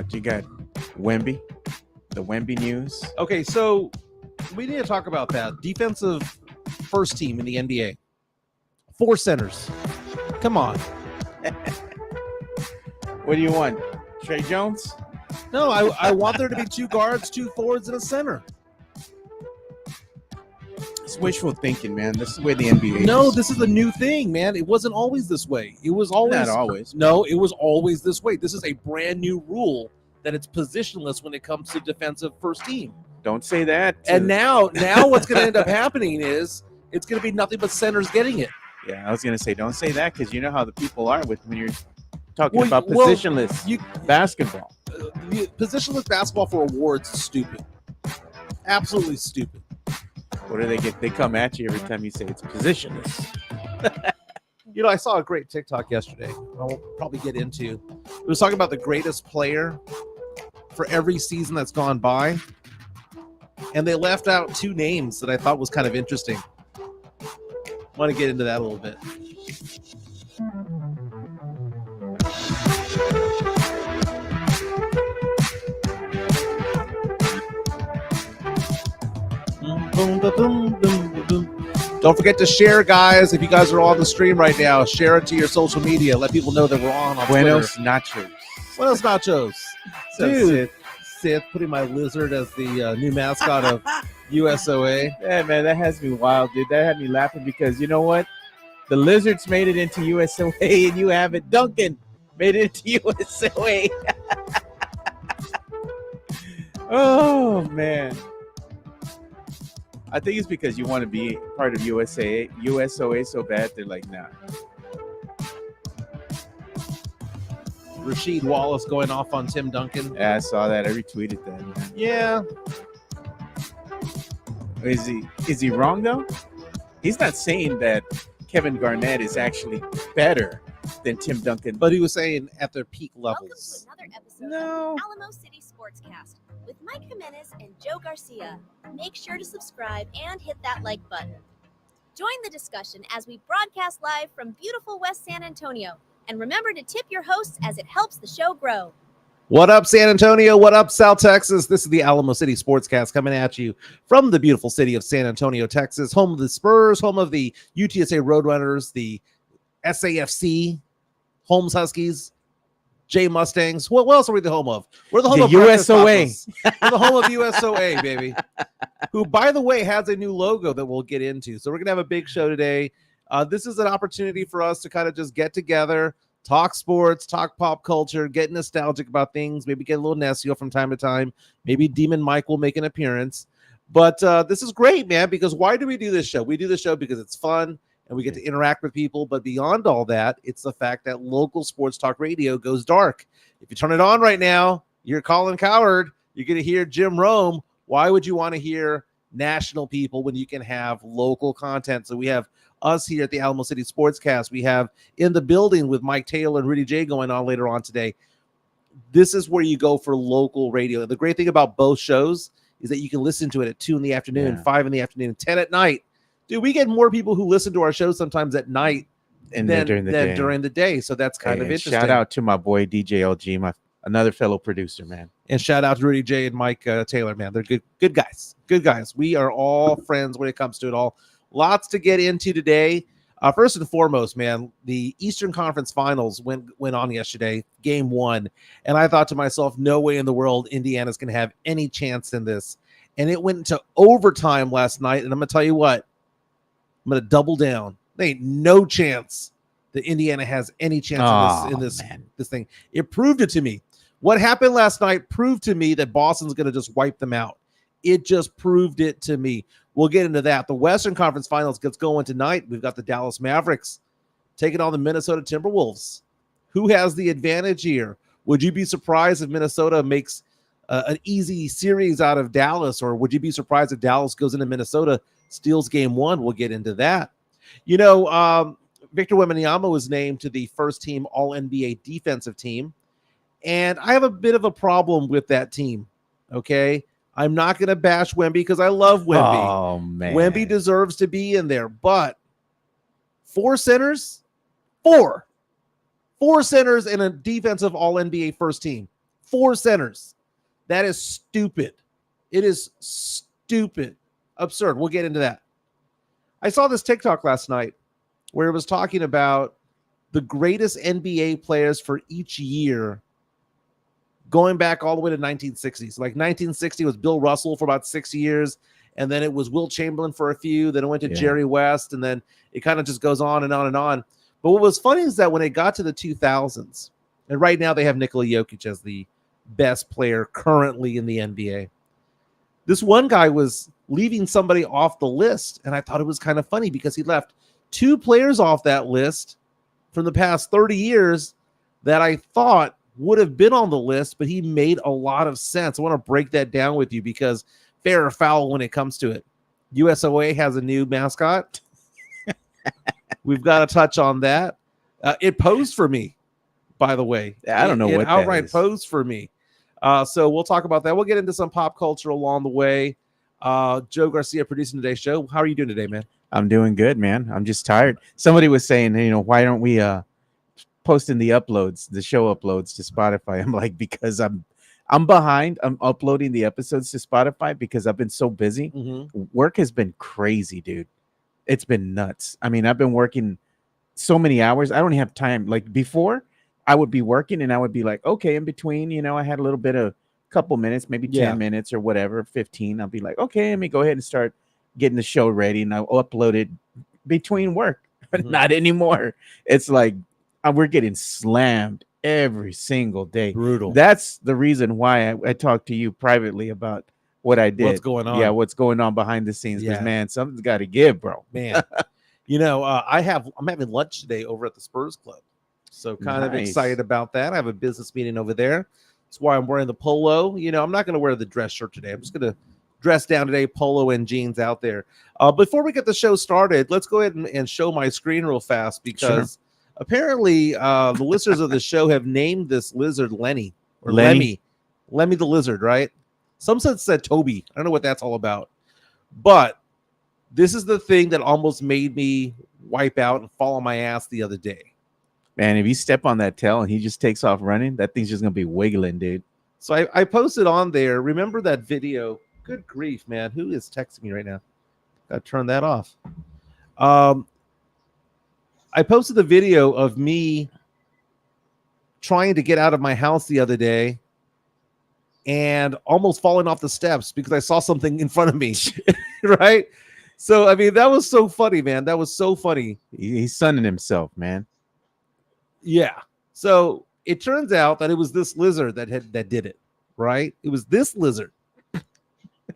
what? You got Wemby, the Wemby news. Okay, so we need to talk about that. Defensive first team in the NBA. 4 centers. Come on. What do you want? Trey Jones? No, I want there to be 2 guards, 2 forwards, and a center. It's wishful thinking, man. This is where the NBA is. No, this is a new thing, man. It wasn't always this way. It was always Not always. No, it was always this way. This is a brand new rule that it's positionless when it comes to defensive first team. Don't say that. And now what's going to end up happening is it's going to be nothing but centers getting it. Yeah, I was going to say, don't say that because you know how the people are with when you're talking about positionless basketball. Positionless basketball for awards is stupid. Absolutely stupid. What do they get? They come at you every time you say it's positionless. I saw a great TikTok yesterday. I'll probably get into. It was talking about the greatest player for every season that's gone by. And they left out 2 names that I thought was kind of interesting. I want to get into that a little bit. Boom, boom, boom, boom, boom. Don't forget to share, guys. If you guys are on the stream right now, share it to your social media. Let people know that we're on Buenos Twitter. nachos. Buenos nachos. So, Dude, Sith putting my lizard as the new mascot of USOA. Yeah, man, that has me wild, dude. That had me laughing because you know what? The Lizards made it into USOA, and you have it. Duncan made it into USOA. Oh, man. I think it's because you want to be part of USOA so bad, they're like, nah. Rasheed Wallace going off on Tim Duncan. Yeah, I saw that. I retweeted that. Man. Yeah. Is he wrong, though? He's not saying that Kevin Garnett is actually better than Tim Duncan. But he was saying at their peak levels. Welcome to another episode of Alamo City Sportscast with Mike Jimenez and Joe Garcia. Make sure to subscribe and hit that like button. Join the discussion as we broadcast live from beautiful West San Antonio. And remember to tip your hosts as it helps the show grow. What up, San Antonio? What up, South Texas? This is the Alamo City Sportscast coming at you from the beautiful city of San Antonio, Texas, home of the Spurs, home of the UTSA Roadrunners, the SAFC, Holmes Huskies, J Mustangs. What else are we the home of? We're the home of USOA. We're the home of USOA, baby. Who, by the way, has a new logo that we'll get into. So we're going to have a big show today. This is an opportunity for us to kind of just get together, talk sports, talk pop culture, get nostalgic about things, maybe get a little Nesio from time to time. Maybe Demon Mike will make an appearance. But this is great, man, because why do we do this show? We do this show because it's fun and we get to interact with people. But beyond all that, it's the fact that local sports talk radio goes dark. If you turn it on right now, you're Colin Coward. You're going to hear Jim Rome. Why would you want to hear national people when you can have local content? So we have us here at the Alamo City Sportscast. We have In the Building with Mike Taylor and Rudy J going on later on today. This is where you go for local radio. The great thing about both shows is that you can listen to it at 2 in the afternoon, 5 in the afternoon, 10 at night. Dude, we get more people who listen to our shows sometimes at night and than during the day. So that's kind of interesting. Shout out to my boy DJ LG, another fellow producer, man. And shout out to Rudy J and Mike Taylor, man. They're good guys. Good guys. We are all friends when it comes to it all. Lots to get into today. First and foremost, man, the Eastern Conference Finals went on yesterday, game 1. And I thought to myself, no way in the world Indiana's going to have any chance in this. And it went into overtime last night. And I'm going to tell you what, I'm going to double down. There ain't no chance that Indiana has any chance in this thing. It proved it to me. What happened last night proved to me that Boston's going to just wipe them out. It just proved it to me. We'll get into that. The Western Conference Finals gets going tonight. We've got the Dallas Mavericks taking on the Minnesota Timberwolves. Who has the advantage here? Would you be surprised if Minnesota makes an easy series out of Dallas, or would you be surprised if Dallas goes into Minnesota, steals game 1? We'll get into that. You know, Victor Wembanyama was named to the first team All-NBA defensive team, and I have a bit of a problem with that team, okay? I'm not going to bash Wemby because I love Wemby. Oh, man. Wemby deserves to be in there, but 4 centers? 4 centers and a defensive All-NBA first team. 4 centers. That is stupid. It is stupid. Absurd. We'll get into that. I saw this TikTok last night where it was talking about the greatest NBA players for each year going back all the way to 1960s. Like 1960 was Bill Russell for about 6 years, and then it was Will Chamberlain for a few, then it went to Jerry West, and then it kind of just goes on and on and on. But what was funny is that when it got to the 2000s, and right now they have Nikola Jokic as the best player currently in the NBA, this one guy was leaving somebody off the list, and I thought it was kind of funny because he left 2 players off that list from the past 30 years that I thought would have been on the list, but he made a lot of sense. I want to break that down with you because fair or foul when it comes to it. USOA has a new mascot. We've got to touch on that. It posed for me, by the way. I don't know what it outright posed for me. So we'll talk about that. We'll get into some pop culture along the way. Joe Garcia producing today's show. How are you doing today, man? I'm doing good, man. I'm just tired. Somebody was saying, why aren't we posting the uploads, the show uploads to Spotify? I'm like, because I'm behind. I'm uploading the episodes to Spotify because I've been so busy. Work has been crazy, dude. It's been nuts. I mean, I've been working so many hours. I don't have time. Like before, I would be working and I would be like, okay, in between, I had a little bit of couple minutes, maybe 10 minutes or whatever, 15. I'll be like, okay, let me go ahead and start getting the show ready, and I'll upload it between work. Not anymore. It's like we're getting slammed every single day. Brutal. That's the reason why I talked to you privately about what I did. What's going on? Yeah, what's going on behind the scenes. Because man, something's got to give, bro. Man, I'm having lunch today over at the Spurs Club, so kind of excited about that. I have a business meeting over there. That's why I'm wearing the polo. I'm not going to wear the dress shirt today. I'm just going to dress down today, polo and jeans out there. Before we get the show started, let's go ahead and show my screen real fast because apparently the listeners of the show have named this lizard Lenny or Lemmy the lizard, right? Some said Toby. I don't know what that's all about. But this is the thing that almost made me wipe out and fall on my ass the other day. Man, if you step on that tail and he just takes off running, that thing's just going to be wiggling, dude. So I posted on there. Remember that video? Good grief, man. Who is texting me right now? Got to turn that off. I posted the video of me trying to get out of my house the other day and almost falling off the steps because I saw something in front of me, right? So, I mean, that was so funny, man. That was so funny. He's sunning himself, man. Yeah. So it turns out that it was this lizard that did it, right? It was this lizard.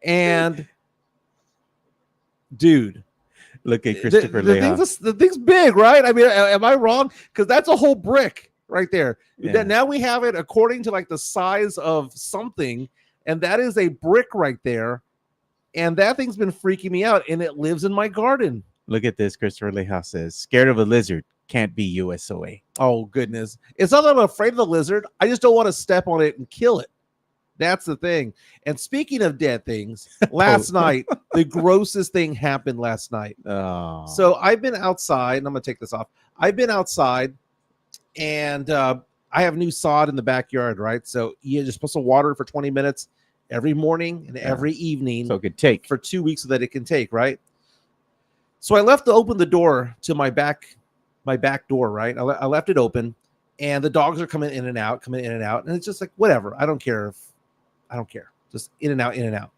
And dude, look at Christopher the thing's big, right? I mean, am I wrong? Because that's a whole brick right there. Yeah. Now we have it according to like the size of something, and that is a brick right there. And that thing's been freaking me out, and it lives in my garden. Look at this. Christopher Leha says, scared of a lizard, can't be USOA. Oh, goodness. It's not that I'm afraid of the lizard. I just don't want to step on it and kill it. That's the thing. And speaking of dead things, last night, the grossest thing happened last night. Oh. So I've been outside, and I'm going to take this off. I've been outside, and I have new sod in the backyard, right? So you're just supposed to water it for 20 minutes every morning and every evening. So it could take. For 2 weeks so that it can take, right? So I left to open the door to my back door, right? I left it open, and the dogs are coming in and out, and it's just like, whatever. I don't care. Just in and out.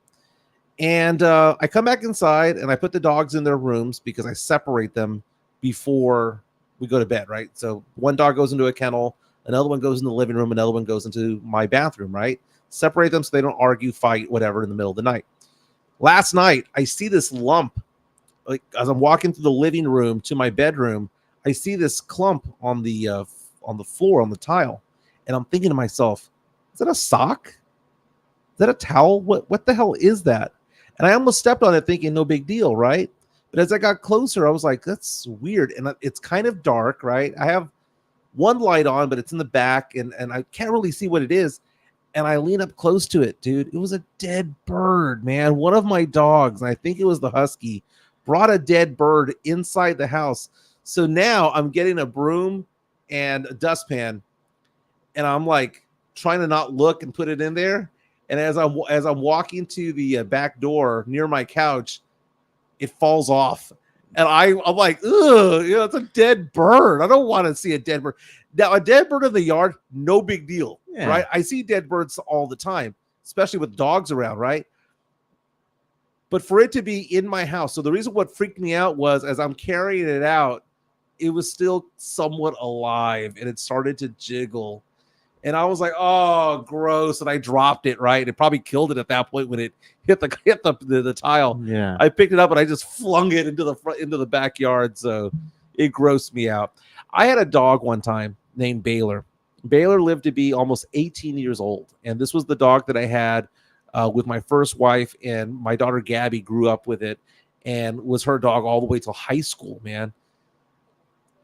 And I come back inside, and I put the dogs in their rooms because I separate them before we go to bed, right? So one dog goes into a kennel, another one goes in the living room, another one goes into my bathroom, right? Separate them so they don't argue, fight, whatever in the middle of the night. Last night, I see this lump, like as I'm walking through the living room to my bedroom, I see this clump on the floor, on the tile, and I'm thinking to myself, is that a sock? Is that a towel? What the hell is that? And I almost stepped on it thinking no big deal, right? But as I got closer, I was like, that's weird. And it's kind of dark, right? I have one light on, but it's in the back, and I can't really see what it is. And I lean up close to it, dude. It was a dead bird, man. One of my dogs, and I think it was the husky, brought a dead bird inside the house. So now I'm getting a broom and a dustpan, and I'm like trying to not look and put it in there. And as I'm walking to the back door near my couch, it falls off. And I'm like, ugh, it's a dead bird. I don't want to see a dead bird. Now, a dead bird in the yard, no big deal, right? I see dead birds all the time, especially with dogs around, right? But for it to be in my house, so the reason what freaked me out was as I'm carrying it out, it was still somewhat alive, and it started to jiggle. And I was like, oh, gross. And I dropped it, right? It probably killed it at that point when it hit the tile. Yeah. I picked it up and I just flung it into the backyard. So it grossed me out. I had a dog one time named Baylor. Baylor lived to be almost 18 years old. And this was the dog that I had with my first wife, and my daughter Gabby grew up with it and was her dog all the way till high school, man.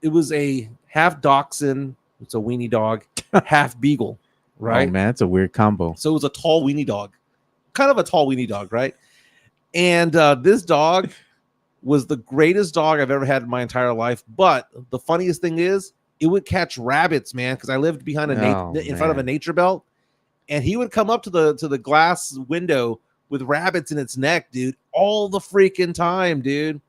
It was a half dachshund. It's a weenie dog, half beagle, right? Oh, man, it's a weird combo. So it was a tall weenie dog, kind of a tall weenie dog, right? And this dog was the greatest dog I've ever had in my entire life. But the funniest thing is, it would catch rabbits, man, because I lived behind in front of a nature belt, and he would come up to the glass window with rabbits in its neck, dude, all the freaking time, dude.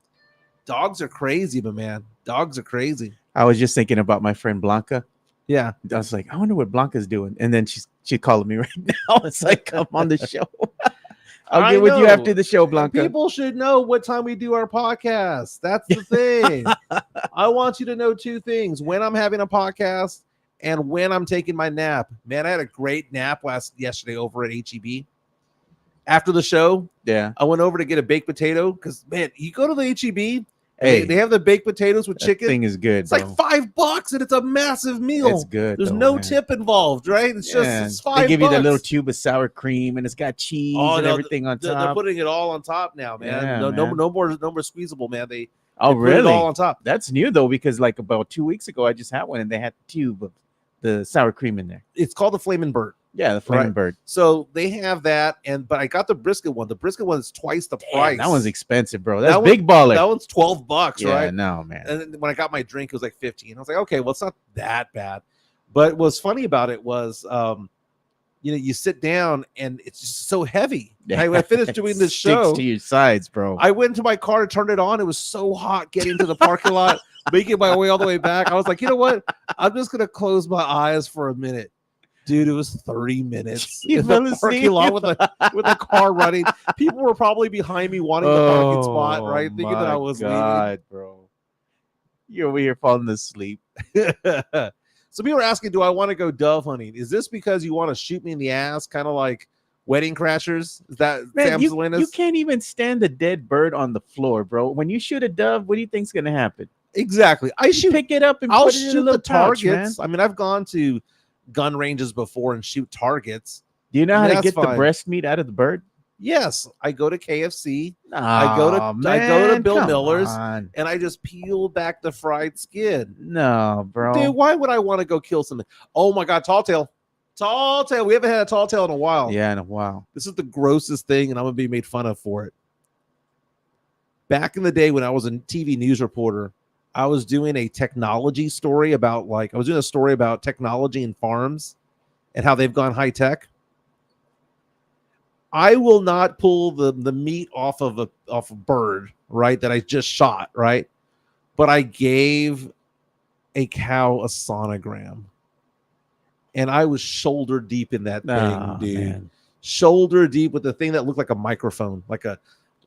Dogs are crazy, but man, dogs are crazy. I was just thinking about my friend Blanca. Yeah. I was like, I wonder what Blanca's doing. And then she called me right now. It's like, come on the show. I'll get with you after the show, Blanca. People should know what time we do our podcast. That's the thing. I want you to know two things: when I'm having a podcast and when I'm taking my nap. Man, I had a great nap yesterday over at HEB. After the show, I went over to get a baked potato because, man, you go to the HEB. Hey, they have the baked potatoes with chicken. Thing is good. It's like $5 and it's a massive meal. It's good. There's no tip involved, right? It's just it's $5. They give you the little tube of sour cream and it's got cheese and everything on top. They're putting it all on top now, man. Yeah, no more squeezable, man. They really? put it all on top. That's new though, because like about 2 weeks ago, I just had one and they had the tube of the sour cream in there. It's called the Flamin' Bird. Yeah, the Flamin' Bird. So they have that, but I got the brisket one. The brisket one is twice the price. That one's expensive, bro. That's big baller. That one's $12, yeah, right? No, man. And then when I got my drink, it was like 15. I was like, okay, well, it's not that bad. But what's funny about it was, you sit down and it's just so heavy. I finished doing this show. Sticks to your sides, bro. I went into my car to turn it on. It was so hot getting to the parking lot, making my way all the way back. I was like, you know what? I'm just gonna close my eyes for a minute. Dude, it was 30 minutes in the parking lot with the car running. People were probably behind me wanting the parking spot, right? Thinking that I was leaving. Bro. You're over here falling asleep. So people are asking, do I want to go dove hunting? Is this because you want to shoot me in the ass, kind of like Wedding Crashers? Is that Sam Salinas? You can't even stand the dead bird on the floor, bro. When you shoot a dove, what do you think's gonna happen? Exactly. Pick it up and I'll put it in shoot a little the targets. pouch, man. I mean, I've gone to gun ranges before and shoot targets. Do you know how to get the breast meat out of the bird? Yes, I go to KFC. I go to Bill Miller's, and I just peel back the fried skin. No, bro. Dude, why would I want to go kill something? Oh my God, tall tail. We haven't had a tall tail in a while. Yeah, in a while. This is the grossest thing, and I'm gonna be made fun of for it. Back in the day when I was a TV news reporter, I was doing a technology story about technology in farms and how they've gone high tech. I will not pull the meat off of a bird, right, that I just shot, right? But I gave a cow a sonogram. And I was shoulder deep in that thing, dude. Man. Shoulder deep with the thing that looked like a microphone, like a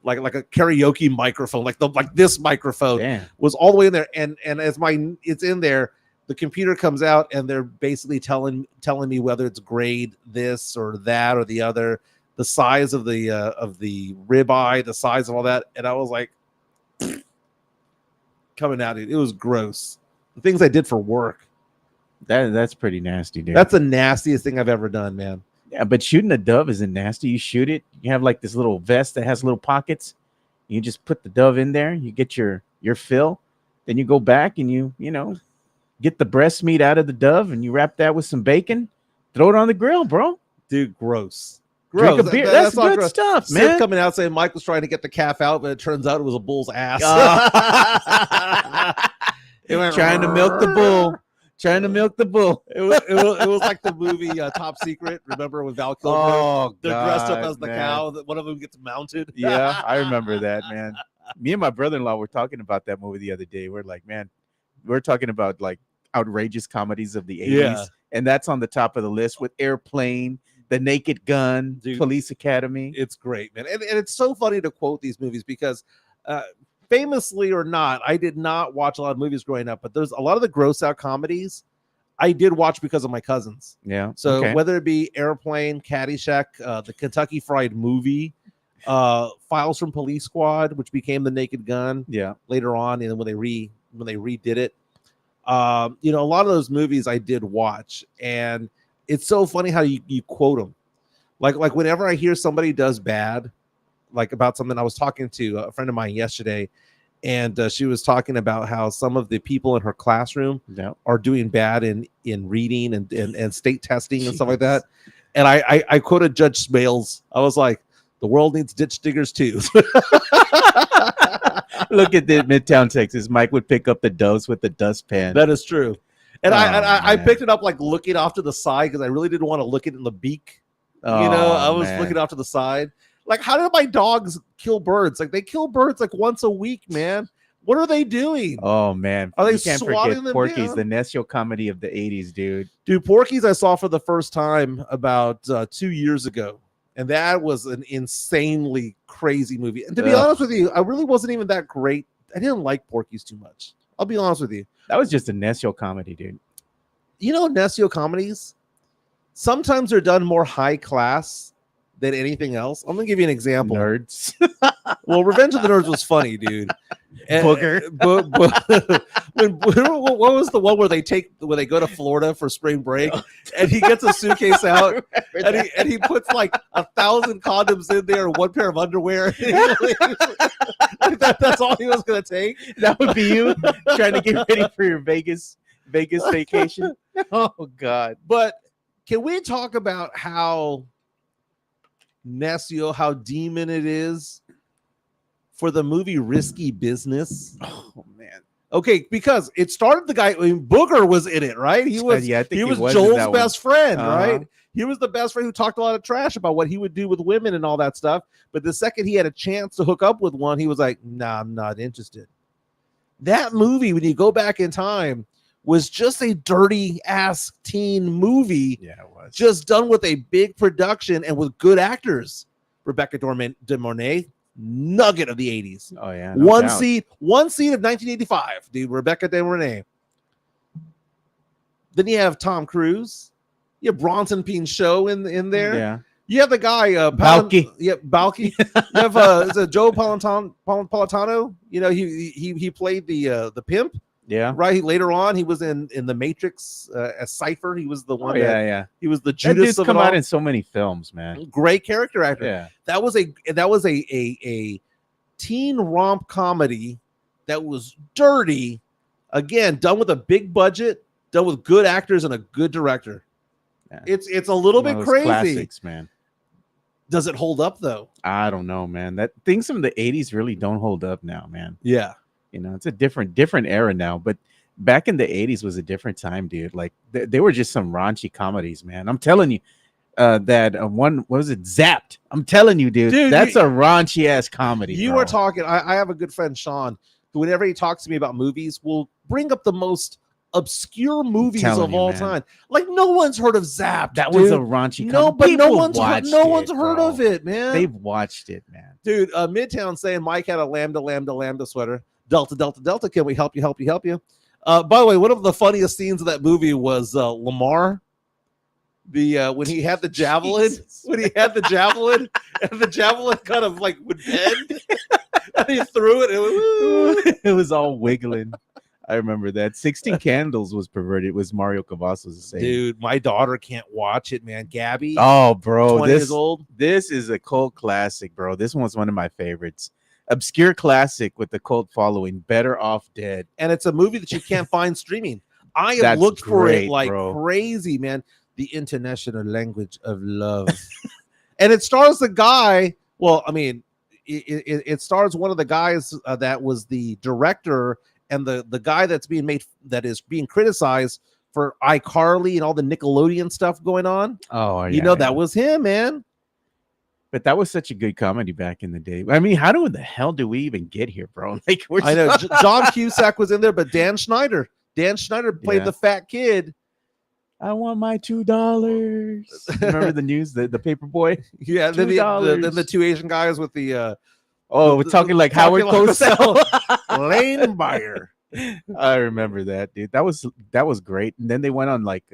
karaoke microphone, like this microphone was all the way in there. And as it's in there, the computer comes out and they're basically telling me whether it's grade this or that or the other, the size of the ribeye, the size of all that. And I was like, coming at it. It was gross. The things I did for work. That's pretty nasty, dude. That's the nastiest thing I've ever done, man. Yeah, but shooting a dove isn't nasty. You shoot it. You have like this little vest that has little pockets. You just put the dove in there. You get your fill. Then you go back and you get the breast meat out of the dove and you wrap that with some bacon. Throw it on the grill, bro. Dude, gross. Drink a beer. That's good gross stuff, man. Sid coming out saying Mike was trying to get the calf out, but it turns out it was a bull's ass. It went trying to milk the bull. trying to milk the bull. It was like the movie Top Secret. Remember with Val Kilmer? Oh, They're dressed up God, as the man. cow. That one of them gets mounted. Yeah, I remember that, man. Me and my brother-in-law were talking about that movie the other day. We're like, man, we're talking about like outrageous comedies of the 80s. Yeah. And that's on the top of the list with Airplane, The Naked Gun, Dude, Police Academy. It's great, man. And it's so funny to quote these movies because famously or not, I did not watch a lot of movies growing up, but there's a lot of the gross out comedies I did watch because of my cousins. Yeah. So okay. whether it be Airplane, Caddyshack, the Kentucky Fried Movie, Files from Police Squad, which became The Naked Gun Yeah. later on, and when they redid it, a lot of those movies I did watch, and it's so funny how you quote them. Like whenever I hear somebody does bad, like about something, I was talking to a friend of mine yesterday, and she was talking about how some of the people in her classroom are doing bad in reading and state testing and stuff like that. And I quoted Judge Smales. I was like, the world needs ditch diggers too. Look at the Midtown Texas. Mike would pick up the doves with the dustpan. That is true. And I man. picked it up like looking off to the side because I really didn't want to look it in the beak. I was looking off to the side. Like, how did my dogs kill birds? Like, they kill birds like once a week, man. What are they doing? Oh, man. Are they you can't swatting forget them Porky's, down? the Nesio comedy of the 80s, dude. Dude, Porky's I saw for the first time about 2 years ago. And that was an insanely crazy movie. And to be honest with you, I really wasn't even that great. I didn't like Porky's too much. I'll be honest with you. That was just a Nesio comedy, dude. Nesio comedies, sometimes they're done more high class than anything else. I'm gonna give you an example. Nerds. Well, Revenge of the Nerds was funny, dude. Booger. What was the one where they go to Florida for spring break, and he gets a suitcase out, and he puts like 1,000 condoms in there, and one pair of underwear. That's all he was gonna take. That would be you trying to get ready for your Vegas vacation. Oh God! But can we talk about how Nesio, how demon it is for the movie Risky Business? Oh man. Okay, because it started the guy. I mean, Booger was in it, right? He was. Yeah, I think he was in Joel's that best friend, Uh-huh. right? He was the best friend who talked a lot of trash about what he would do with women and all that stuff. But the second he had a chance to hook up with one, he was like, "Nah, I'm not interested." That movie, when you go back in time, was just a dirty ass teen movie. Yeah, it was just done with a big production and with good actors. Rebecca De Mornay, nugget of the 80s. Oh yeah, one doubt. seed of 1985, dude. Rebecca De Mornay. Then you have Tom Cruise. You have Bronson Pinchot in there. Yeah. You have the guy Balky. Balky. You have is it Joe Politano? He played the pimp. Yeah. Right. Later on, he was in the Matrix as Cypher. He was the one. Yeah. He was the That Judas dude's of come it all. out in so many films, man. Great character actor. Yeah. That was a teen romp comedy that was dirty. Again, done with a big budget, done with good actors and a good director. Yeah. It's a little One bit of those crazy. classics, man. Does it hold up though? I don't know, man. That things from the 80s really don't hold up now, man. Yeah. It's a different era now, but back in the 80s was a different time, dude. Like they were just some raunchy comedies, man. I'm telling you, that one, what was it, Zapped? I'm telling you, dude, that's a raunchy ass comedy. You are talking. I have a good friend, Sean, who whenever he talks to me about movies will bring up the most obscure movies of all time. Like no one's heard of Zapped. That was a raunchy comedy. No, but no one's watched heard of it, man. They've watched it, man. Dude, Midtown saying Mike had a lambda sweater. Delta, can we help you? By the way, one of the funniest scenes of that movie was Lamar. When he had the javelin, and the javelin kind of like would bend, and he threw it. It was all wiggling. I remember that. 16 Candles was perverted. It was Mario Cavazos saying. Dude, my daughter can't watch it, man. Gabby. Oh, bro, 20 years old. This is a cult classic, bro. This one's one of my favorites. Obscure classic with the cult following. Better Off Dead. And it's a movie that you can't find streaming. I have looked for it like crazy, man. The international language of love. And it stars the guy. Well, I mean, it stars one of the guys that was the director and the guy that is being criticized for iCarly and all the Nickelodeon stuff going on. Oh, You know, that was him, man. But that was such a good comedy back in the day. I mean, how the hell do we even get here, bro? Like, I know John Cusack was in there, but Dan Schneider played the fat kid. I want my $2. Remember the news, the paper boy? Yeah, then the two Asian guys with the we're talking like Howard Cosell. Lane Buyer. I remember that, dude. That was great. And then they went on like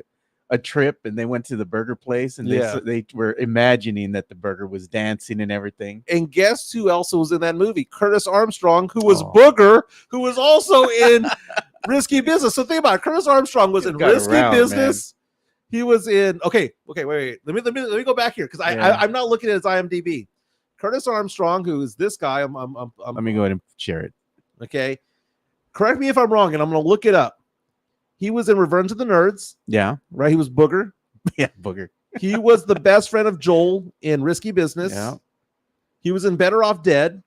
a trip and they went to the burger place and they were imagining that the burger was dancing and everything. And guess who else was in that movie? Curtis Armstrong, who was Booger, who was also in Risky Business. So think about it. Curtis Armstrong was in Risky Business. Man. He was in wait. Let me go back here because I'm not looking at his IMDb. Curtis Armstrong, who is this guy? Let me go ahead and share it. Okay. Correct me if I'm wrong, and I'm going to look it up. He was in Revenge of the Nerds. Yeah. Right? He was Booger. Yeah, Booger. He was the best friend of Joel in Risky Business. Yeah. He was in Better Off Dead.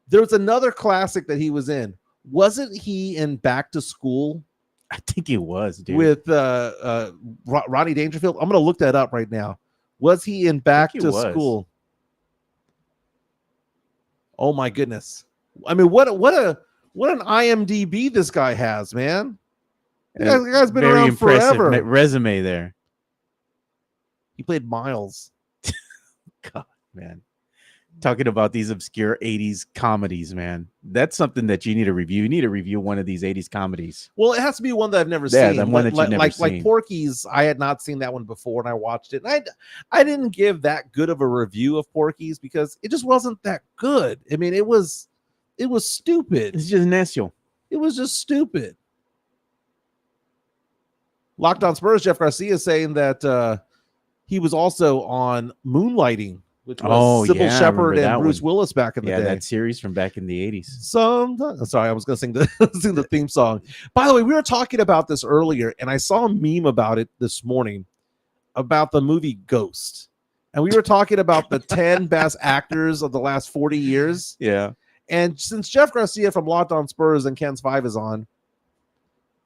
There was another classic that he was in. Wasn't he in Back to School? I think he was, dude. With Rodney Dangerfield. I'm going to look that up right now. Was he in Back to School? Oh, my goodness. I mean, what an IMDb this guy has, man. That guy's been around forever. Resume there. He played Miles. God, man. Talking about these obscure 80s comedies, man. That's something that you need to review. You need to review one of these 80s comedies. Well, it has to be one that I've never seen. The one that you've never seen. Like Porky's, I had not seen that one before, and I watched it. And I didn't give that good of a review of Porky's because it just wasn't that good. I mean, it was stupid. It's just necio. It was just stupid. Locked On Spurs, Jeff Garcia is saying that he was also on Moonlighting, which was Sybil Shepherd and Bruce Willis back in the day. That series from back in the 80s. Sorry, I was going to sing the theme song. By the way, we were talking about this earlier, and I saw a meme about it this morning about the movie Ghost. And we were talking about the 10 best actors of the last 40 years. Yeah. And since Jeff Garcia from Locked On Spurs and Ken's 5 is on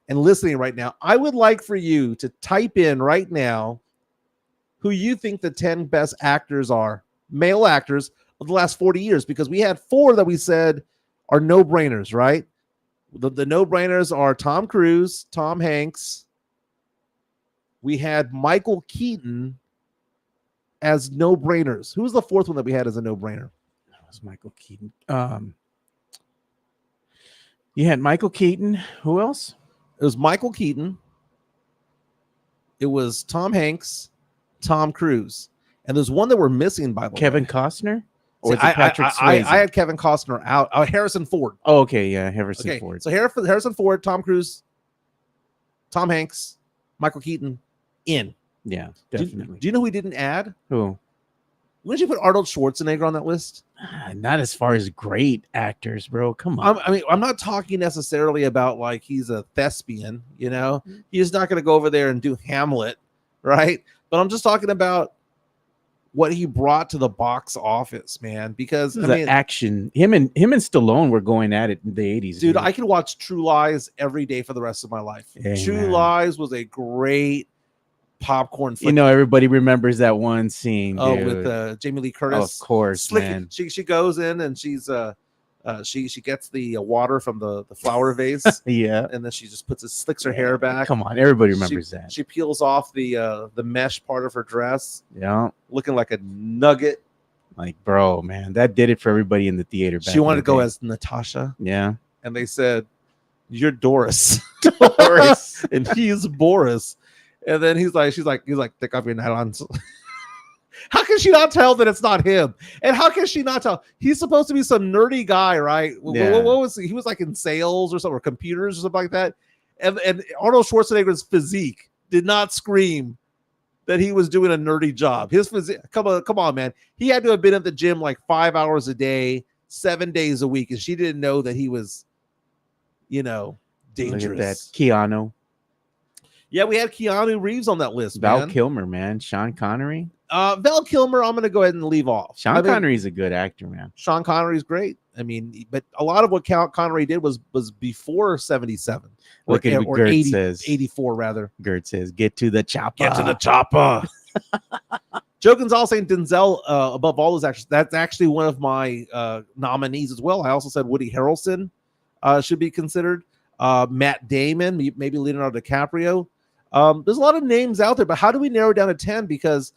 and listening right now, I would like for you to type in right now who you think the 10 best actors are, male actors of the last 40 years, because we had 4 that we said are no-brainers, right? The no-brainers are Tom Cruise, Tom Hanks. We had Michael Keaton as no-brainers. Who was the 4th one that we had as a no-brainer? That was Michael Keaton. You had Michael Keaton. Who else? It was Michael Keaton. It was Tom Hanks, Tom Cruise. And there's one that we're missing, by the way. Kevin Costner? Or Patrick Swayze? I had Kevin Costner out. Harrison Ford. Oh, okay. Yeah, Harrison Ford. So Harrison Ford, Tom Cruise, Tom Hanks, Michael Keaton, in. Yeah, definitely. Do you know who we didn't add? Who? Wouldn't you put Arnold Schwarzenegger on that list? Not as far as great actors, bro. Come on. I mean, I'm not talking necessarily about like he's a thespian, you know? He's not going to go over there and do Hamlet, right? But I'm just talking about what he brought to the box office, man. Because I mean, action. Him and Stallone were going at it in the 80s. Dude, I can watch True Lies every day for the rest of my life. Yeah, True Lies was a great popcorn flick. You know, everybody remembers that one scene. Oh, dude. with Jamie Lee Curtis. Oh, of course, man. She goes in and she's she gets the water from the flower vase. Yeah, and then she just slicks her hair back. Come on, everybody remembers that. She peels off the mesh part of her dress. Yeah, looking like a nugget. Like, bro, man, that did it for everybody in the theater. She wanted to go as Natasha. Yeah, and they said, "You're Doris." Doris, and he's Boris. And then he's like, take off your nylons. How can she not tell that it's not him? And how can she not tell? He's supposed to be some nerdy guy, right? Yeah. What was he? He was like in sales or something, or computers or something like that. And Arnold Schwarzenegger's physique did not scream that he was doing a nerdy job. His physique, come on, man. He had to have been at the gym like 5 hours a day, 7 days a week, and she didn't know that he was, dangerous. Look at that, Keanu. Yeah, we had Keanu Reeves on that list. Val Kilmer, man. Sean Connery. Val Kilmer, I'm going to go ahead and leave off. Sean Connery's a good actor, man. Sean Connery's great. I mean, but a lot of what Connery did was before 77. Look at what Gert 80, says. 84, rather. Gert says, get to the chopper. Get to the chopper. Joe Gonzalez saying Denzel above all those actors. That's actually one of my nominees as well. I also said Woody Harrelson should be considered. Matt Damon, maybe Leonardo DiCaprio. There's a lot of names out there, but how do we narrow down to 10? Because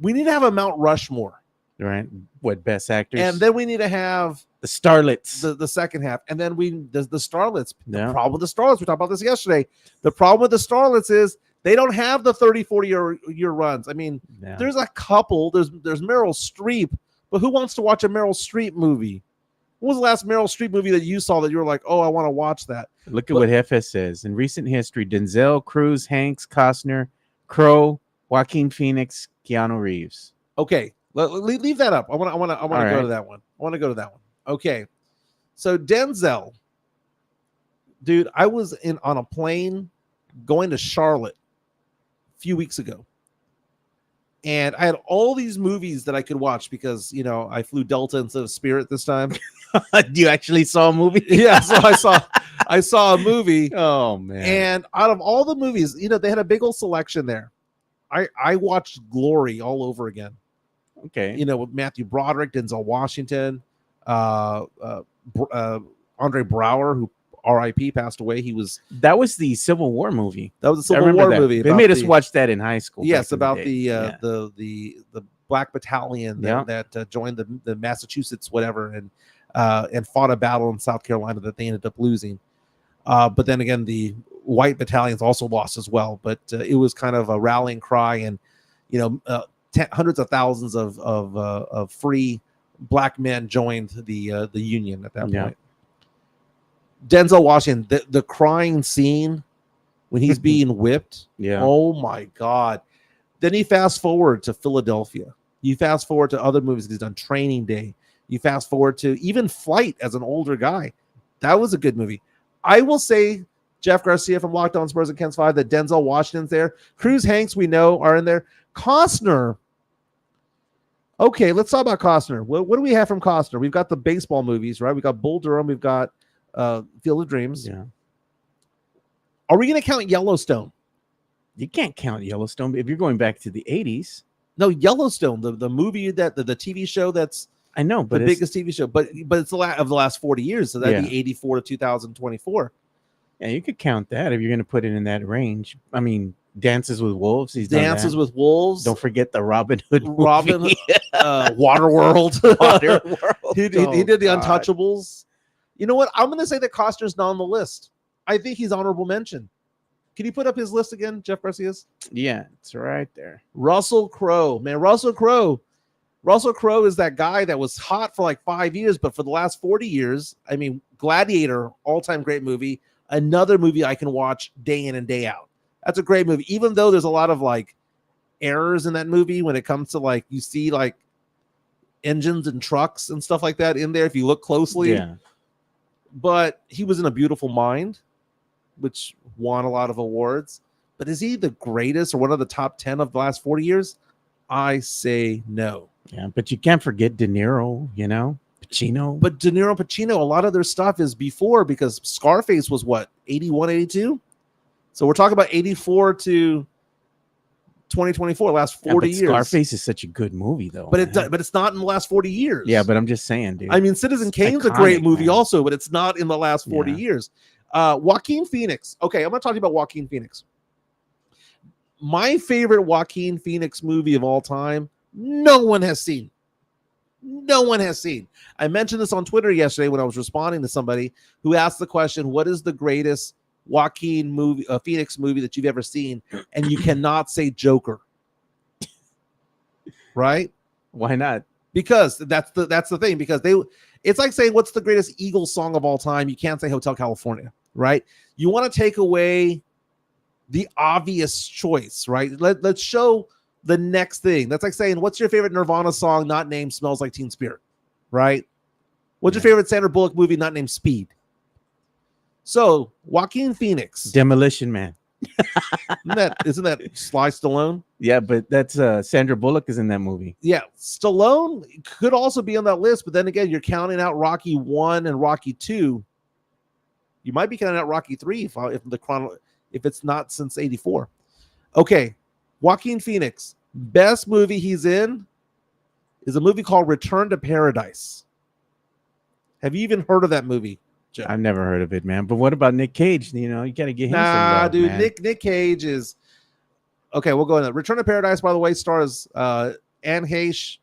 we need to have a Mount Rushmore. Right. What, best actors? And then we need to have the starlets. The second half. And then the starlets. Yeah. The problem with the starlets, we talked about this yesterday. The problem with the starlets is they don't have the 30, 40 year runs. I mean, there's a couple. There's Meryl Streep, but who wants to watch a Meryl Streep movie? What was the last Meryl Streep movie that you saw that you were like, oh, I want to watch that? Look at what Hefe says. In recent history, Denzel, Cruz, Hanks, Costner, Crow, Joaquin Phoenix, Keanu Reeves. Okay, leave that up. I want to go to that one. I want to go to that one. Okay, so Denzel, dude, I was on a plane going to Charlotte a few weeks ago, and I had all these movies that I could watch because I flew Delta instead of Spirit this time. You actually saw a movie? Yeah, so I saw a movie. Oh man! And out of all the movies, they had a big old selection there. I watched Glory all over again. Okay. With Matthew Broderick, Denzel Washington, Andre Brower, who R.I.P. passed away. That was the Civil War movie. That was the Civil War movie. They made us watch that in high school. Yes, about the Black Battalion that joined the Massachusetts whatever and fought a battle in South Carolina that they ended up losing. But then again, the white battalions also lost as well. But it was kind of a rallying cry, and hundreds of thousands of free black men joined the Union at that point. Denzel Washington, the crying scene when he's being whipped. Yeah. Oh my God. Then you fast forward to Philadelphia. You fast forward to other movies he's done. Training Day. You fast forward to even Flight as an older guy. That was a good movie. I will say, Jeff Garcia from Locked On Spurs and Ken's 5, that Denzel Washington's there. Cruz, Hanks, we know, are in there. Costner. Okay, let's talk about Costner. What do we have from Costner? We've got the baseball movies, right? We've got Bull Durham. We've got Field of Dreams. Yeah. Are we going to count Yellowstone? You can't count Yellowstone if you're going back to the 80s. No, Yellowstone, the movie the TV show that's I know, but the biggest TV show, but it's the last 40 years, so that'd be 84 to 2024. Yeah, you could count that if you're going to put it in that range. I mean, Dances with Wolves. He's Dances with Wolves. Don't forget the Robin Hood movie. Waterworld. Waterworld. He did the Untouchables. You know what? I'm going to say that Costner's not on the list. I think he's honorable mention. Can you put up his list again, Jeff Garcia's? Yeah, it's right there. Russell Crowe. Man, Russell Crowe is that guy that was hot for like 5 years, but for the last 40 years, I mean, Gladiator, all-time great movie. Another movie I can watch day in and day out. That's a great movie, even though there's a lot of like errors in that movie when it comes to like you see like engines and trucks and stuff like that in there if you look closely. Yeah. But he was in A Beautiful Mind, which won a lot of awards. But is he the greatest or one of the top 10 of the last 40 years? I say no. Yeah, but you can't forget De Niro, Pacino. But De Niro, Pacino, a lot of their stuff is before because Scarface was what, 81, 82? So we're talking about 84 to 2024, last 40 years. Scarface is such a good movie, though. But it's not in the last 40 years. Yeah, but I'm just saying, dude. I mean, Citizen Kane's a great movie also, but it's not in the last 40 years. Joaquin Phoenix. Okay, I'm going to talk to you about Joaquin Phoenix. My favorite Joaquin Phoenix movie of all time, no one has seen. No one has seen. I mentioned this on Twitter yesterday when I was responding to somebody who asked the question, what is the greatest Joaquin Phoenix movie that you've ever seen? And you cannot say Joker. Right? Why not? Because that's the thing. Because it's like saying, what's the greatest Eagles song of all time? You can't say Hotel California, right? You want to take away the obvious choice, right? Let's show the next thing. That's like saying, what's your favorite Nirvana song not named Smells Like Teen Spirit, right? What's your favorite Sandra Bullock movie not named Speed? So Joaquin Phoenix. Demolition Man. Isn't that Sly Stallone? Yeah, but that's Sandra Bullock is in that movie. Yeah, Stallone could also be on that list, but then again, you're counting out Rocky 1 and Rocky 2. You might be counting out Rocky 3 if it's not since 84. Okay, Joaquin Phoenix, best movie he's in is a movie called Return to Paradise. Have you even heard of that movie, Joe? I've never heard of it, man. But what about Nick Cage? You know, you got to get him some love, dude. man. Nick Cage is okay. We'll go in there. Return to Paradise, by the way, stars Anne Heche,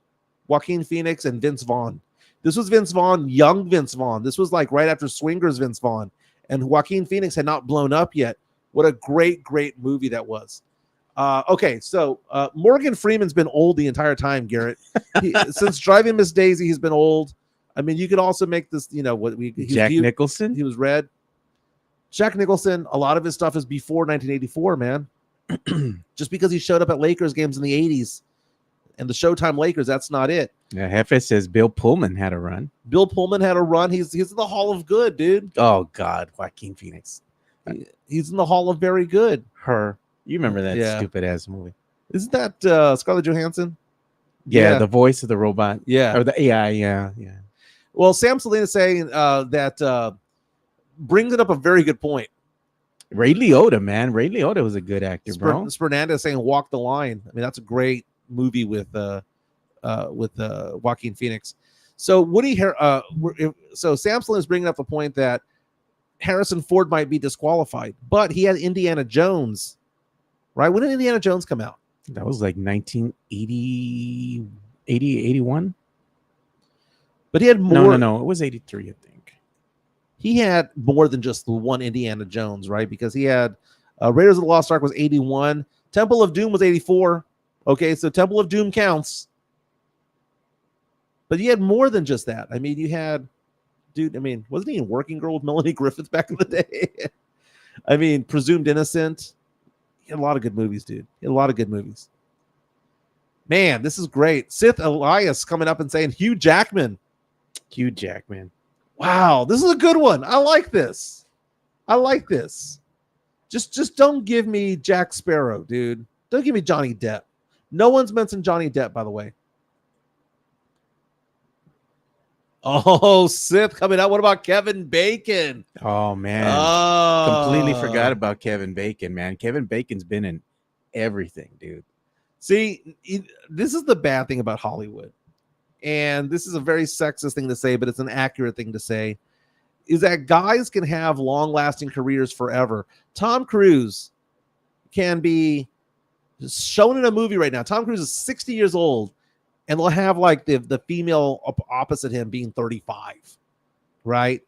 Joaquin Phoenix, and Vince Vaughn. This was Vince Vaughn, young Vince Vaughn. This was like right after Swingers Vince Vaughn, and Joaquin Phoenix had not blown up yet. What a great movie that was. Okay, so Morgan Freeman's been old the entire time, Garrett. Since Driving Miss Daisy, he's been old. I mean, you could also make this, Jack Nicholson? He was red. Jack Nicholson, a lot of his stuff is before 1984, man. Just because he showed up at Lakers games in the 80s and the Showtime Lakers, that's not it. Yeah, Hefe says Bill Pullman had a run. Bill Pullman had a run. He's in the Hall of Good, dude. Oh, God, Joaquin Phoenix. He's in the Hall of Very Good. Her. You remember that stupid-ass movie. Isn't that Scarlett Johansson? Yeah, the voice of the robot. Yeah. Or the AI, yeah. Well, Sam Salinas saying that brings it up a very good point. Ray Liotta, man. Ray Liotta was a good actor, bro. Fernandez saying "Walk the Line." I mean, that's a great movie with Joaquin Phoenix. So so Sam Salinas bringing up the point that Harrison Ford might be disqualified, but he had Indiana Jones, right? When did Indiana Jones come out? That was like 1980, 81. But he had more. No. It was 83, I think. He had more than just the one Indiana Jones, right? Because he had Raiders of the Lost Ark was 81. Temple of Doom was 84. Okay, so Temple of Doom counts. But you had more than just that. I mean, you had, dude, I mean, wasn't he in Working Girl with Melanie Griffith back in the day? I mean, Presumed Innocent. He had a lot of good movies, dude. He had a lot of good movies. Man, this is great. Sith Elias coming up and saying Hugh Jackman. Hugh Jackman. Wow, this is a good one. I like this. Just don't give me Jack Sparrow, dude. Don't give me Johnny Depp. No one's mentioned Johnny Depp, by the way. Oh, Sith coming out. What about Kevin Bacon? Oh, man. Completely forgot about Kevin Bacon, man. Kevin Bacon's been in everything, dude. See, this is the bad thing about Hollywood. And this is a very sexist thing to say, but it's an accurate thing to say, is that guys can have long-lasting careers forever. Tom Cruise can be shown in a movie right now. Tom Cruise is 60 years old, and they'll have like the female opposite him being 35, right?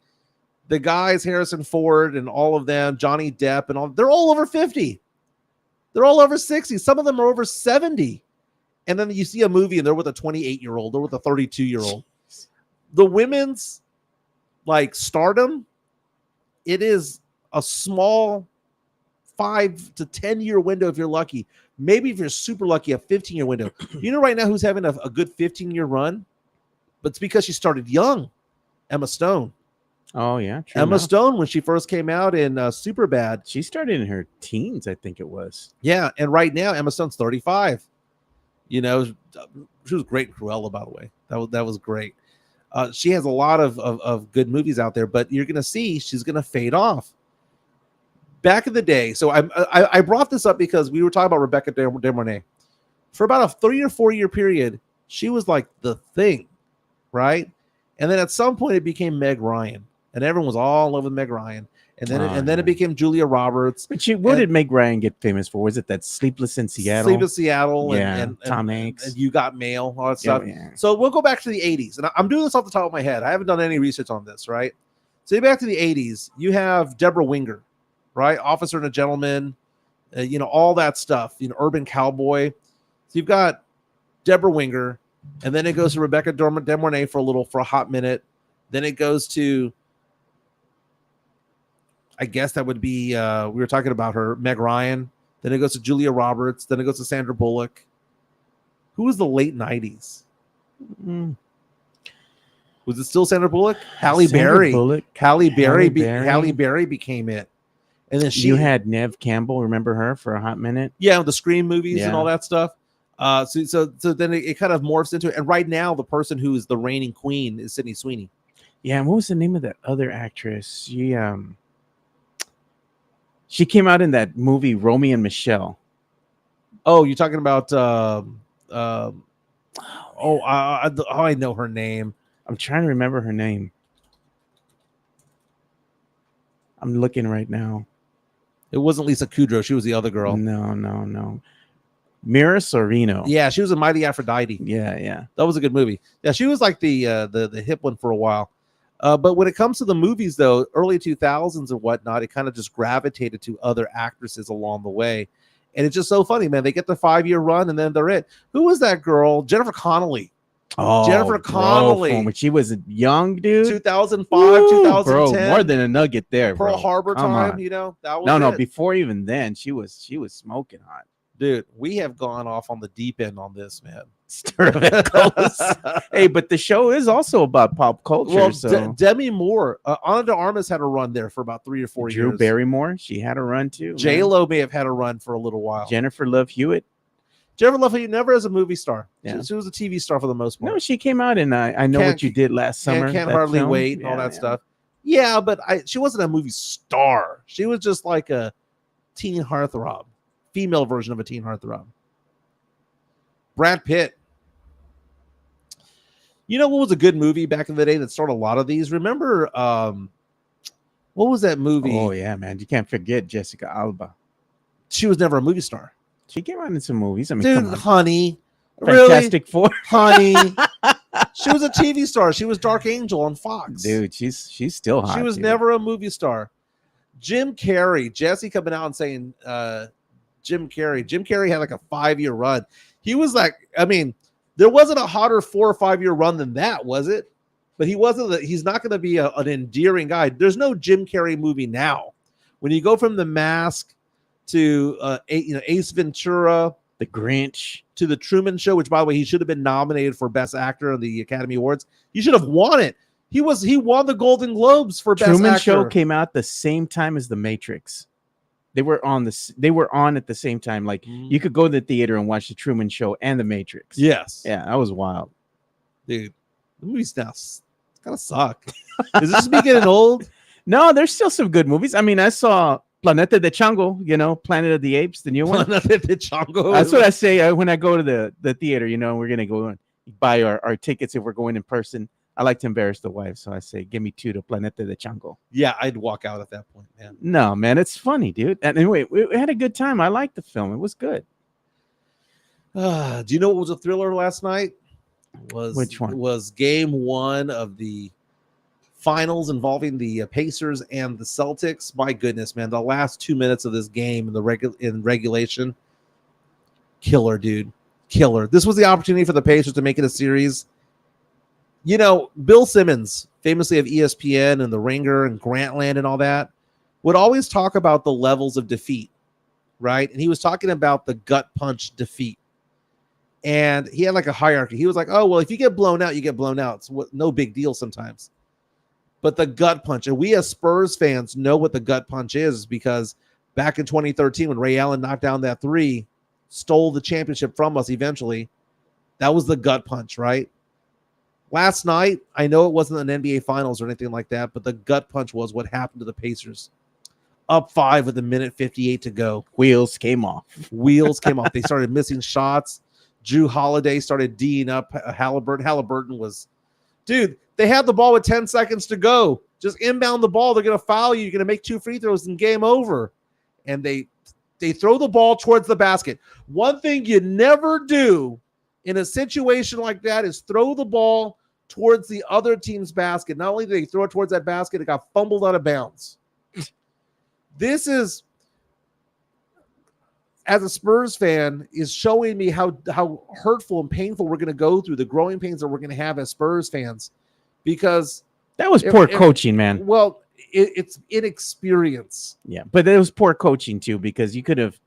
The guys, Harrison Ford and all of them, Johnny Depp and all, they're all over 50. They're all over 60. Some of them are over 70. And then you see a movie and they're with a 28-year-old, they're with a 32-year-old. The women's like stardom, it is a small 5 to 10 year window if you're lucky. Maybe if you're super lucky, a 15-year window. You know right now who's having a good 15-year run? But it's because she started young. Emma Stone. Oh, yeah. True Emma Stone, when she first came out in Superbad. She started in her teens, I think it was. Yeah, and right now Emma Stone's 35. You know, she was great in Cruella, by the way. That was great. She has a lot of good movies out there, but you're going to see she's going to fade off. Back in the day, so I brought this up because we were talking about Rebecca De Mornay. For about a 3 or 4 year period, she was like the thing, right? And then at some point it became Meg Ryan, and everyone was all in love with Meg Ryan. And then it became Julia Roberts. But what did Meg Ryan get famous for? Was it that Sleepless in Seattle? Sleepless Seattle, and Tom Hanks. And You Got Mail, all that stuff. Yeah. So we'll go back to the 80s. And I'm doing this off the top of my head. I haven't done any research on this, right? So back to the 80s, you have Deborah Winger, right? Officer and a Gentleman, all that stuff, Urban Cowboy. So you've got Deborah Winger, and then it goes to Rebecca De Mornay for a hot minute. Then it goes to, I guess that would be, we were talking about her, Meg Ryan. Then it goes to Julia Roberts. Then it goes to Sandra Bullock. Who was the late 90s? Was it still Sandra Bullock? Halle Berry. Halle Berry became it. And then You had Nev Campbell, remember her for a hot minute? yeah, the Scream movies and Yeah. all that stuff. So then it kind of morphs into it. And right now, the person who is the reigning queen is Sydney Sweeney. Yeah, and what was the name of that other actress? She came out in that movie Romeo and Michelle. Oh, you're talking about I know her name. I'm trying to remember her name. I'm looking right now. It wasn't Lisa Kudrow. She was the other girl. No. Mira Sorvino. Yeah, she was in Mighty Aphrodite. Yeah. That was a good movie. Yeah, she was like the hip one for a while. But when it comes to the movies, though, early 2000s and whatnot, it kind of just gravitated to other actresses along the way. And it's just so funny, man. They get the 5-year run and then they're it. Who was that girl? Jennifer Connelly. Oh, Jennifer Connelly. Bro, when she was a young dude. 2005, Woo, 2010. bro, more than a nugget there. Pearl bro. Harbor Come time, on. you know? That was No, it. before even then, she was smoking hot. Dude, we have gone off on the deep end on this, man. Hey, but the show is also about pop culture. Well, so Demi Moore, Ana de Armas had a run there for about 3 or 4 Drew years. Barrymore, she had a run too. J Lo may have had a run for a little while. Jennifer Love Hewitt. Jennifer Love Hewitt never as a movie star. Yeah. She was a TV star for the most part. No, she came out in I Know What You Did Last Summer. Can't that hardly film. wait and all Yeah, that yeah. stuff. Yeah, but she wasn't a movie star. She was just like a teen heartthrob, female version of a teen heartthrob. Brad Pitt. You know what was a good movie back in the day that started a lot of these? Remember, what was that movie? Oh yeah, man, you can't forget Jessica Alba. She was never a movie star. She came out in some movies. I mean, Dude, come on. honey. Fantastic Four. Honey. She was a TV star. She was Dark Angel on Fox. Dude, she's still hot. She was dude. never a movie star. Jim Carrey, Jesse coming out and saying Jim Carrey had like a 5-year run. He was like, I mean, there wasn't a hotter 4 or 5-year run than that, was it? But he's not going to be an endearing guy. There's no Jim Carrey movie now. When you go from The Mask to Ace Ventura, The Grinch, to The Truman Show, which by the way, he should have been nominated for Best Actor on the Academy Awards. He should have won it. He won the Golden Globes for Best Truman Actor. Show came out the same time as The Matrix. They were on at the same time. Like you could go to the theater and watch The Truman Show and The Matrix. Yes. Yeah, that was wild. Dude, the movies now kind of suck. Is this me getting old? No, there's still some good movies. I mean, I saw Planeta de Chango, Planet of the Apes, the new one. Planeta de Chango. That's what I say when I go to the theater. We're going to go and buy our tickets if we're going in person. I like to embarrass the wife, so I say, give me 2 to Planeta de Chango. Yeah, I'd walk out at that point, man. No, man, it's funny, dude. And anyway, we had a good time. I liked the film. It was good. Do you know what was a thriller last night? Which one? Was game 1 of the finals involving the Pacers and the Celtics. My goodness, man, the last 2 minutes of this game in regulation, killer, dude, killer. This was the opportunity for the Pacers to make it a series. Bill Simmons, famously of ESPN and The Ringer and Grantland and all that, would always talk about the levels of defeat, right? And he was talking about the gut punch defeat. And he had like a hierarchy. He was like, oh, well, if you get blown out, you get blown out. It's no big deal sometimes. But the gut punch, and we as Spurs fans know what the gut punch is, because back in 2013, when Ray Allen knocked down that 3, stole the championship from us eventually, that was the gut punch, right? Last night, I know it wasn't an NBA Finals or anything like that, but the gut punch was what happened to the Pacers. Up 5 with a minute 58 to go. Wheels came off. They started missing shots. Drew Holiday started D'ing up Halliburton. Halliburton was, dude, they had the ball with 10 seconds to go. Just inbound the ball. They're going to foul you. You're going to make 2 free throws and game over. And they throw the ball towards the basket. One thing you never do in a situation like that is throw the ball towards the other team's basket. Not only did they throw it towards that basket, it got fumbled out of bounds. This is, as a Spurs fan, is showing me how hurtful and painful we're going to go through, the growing pains that we're going to have as Spurs fans, because that was poor coaching, man. Well, it's inexperience. Yeah, but it was poor coaching too, because you could have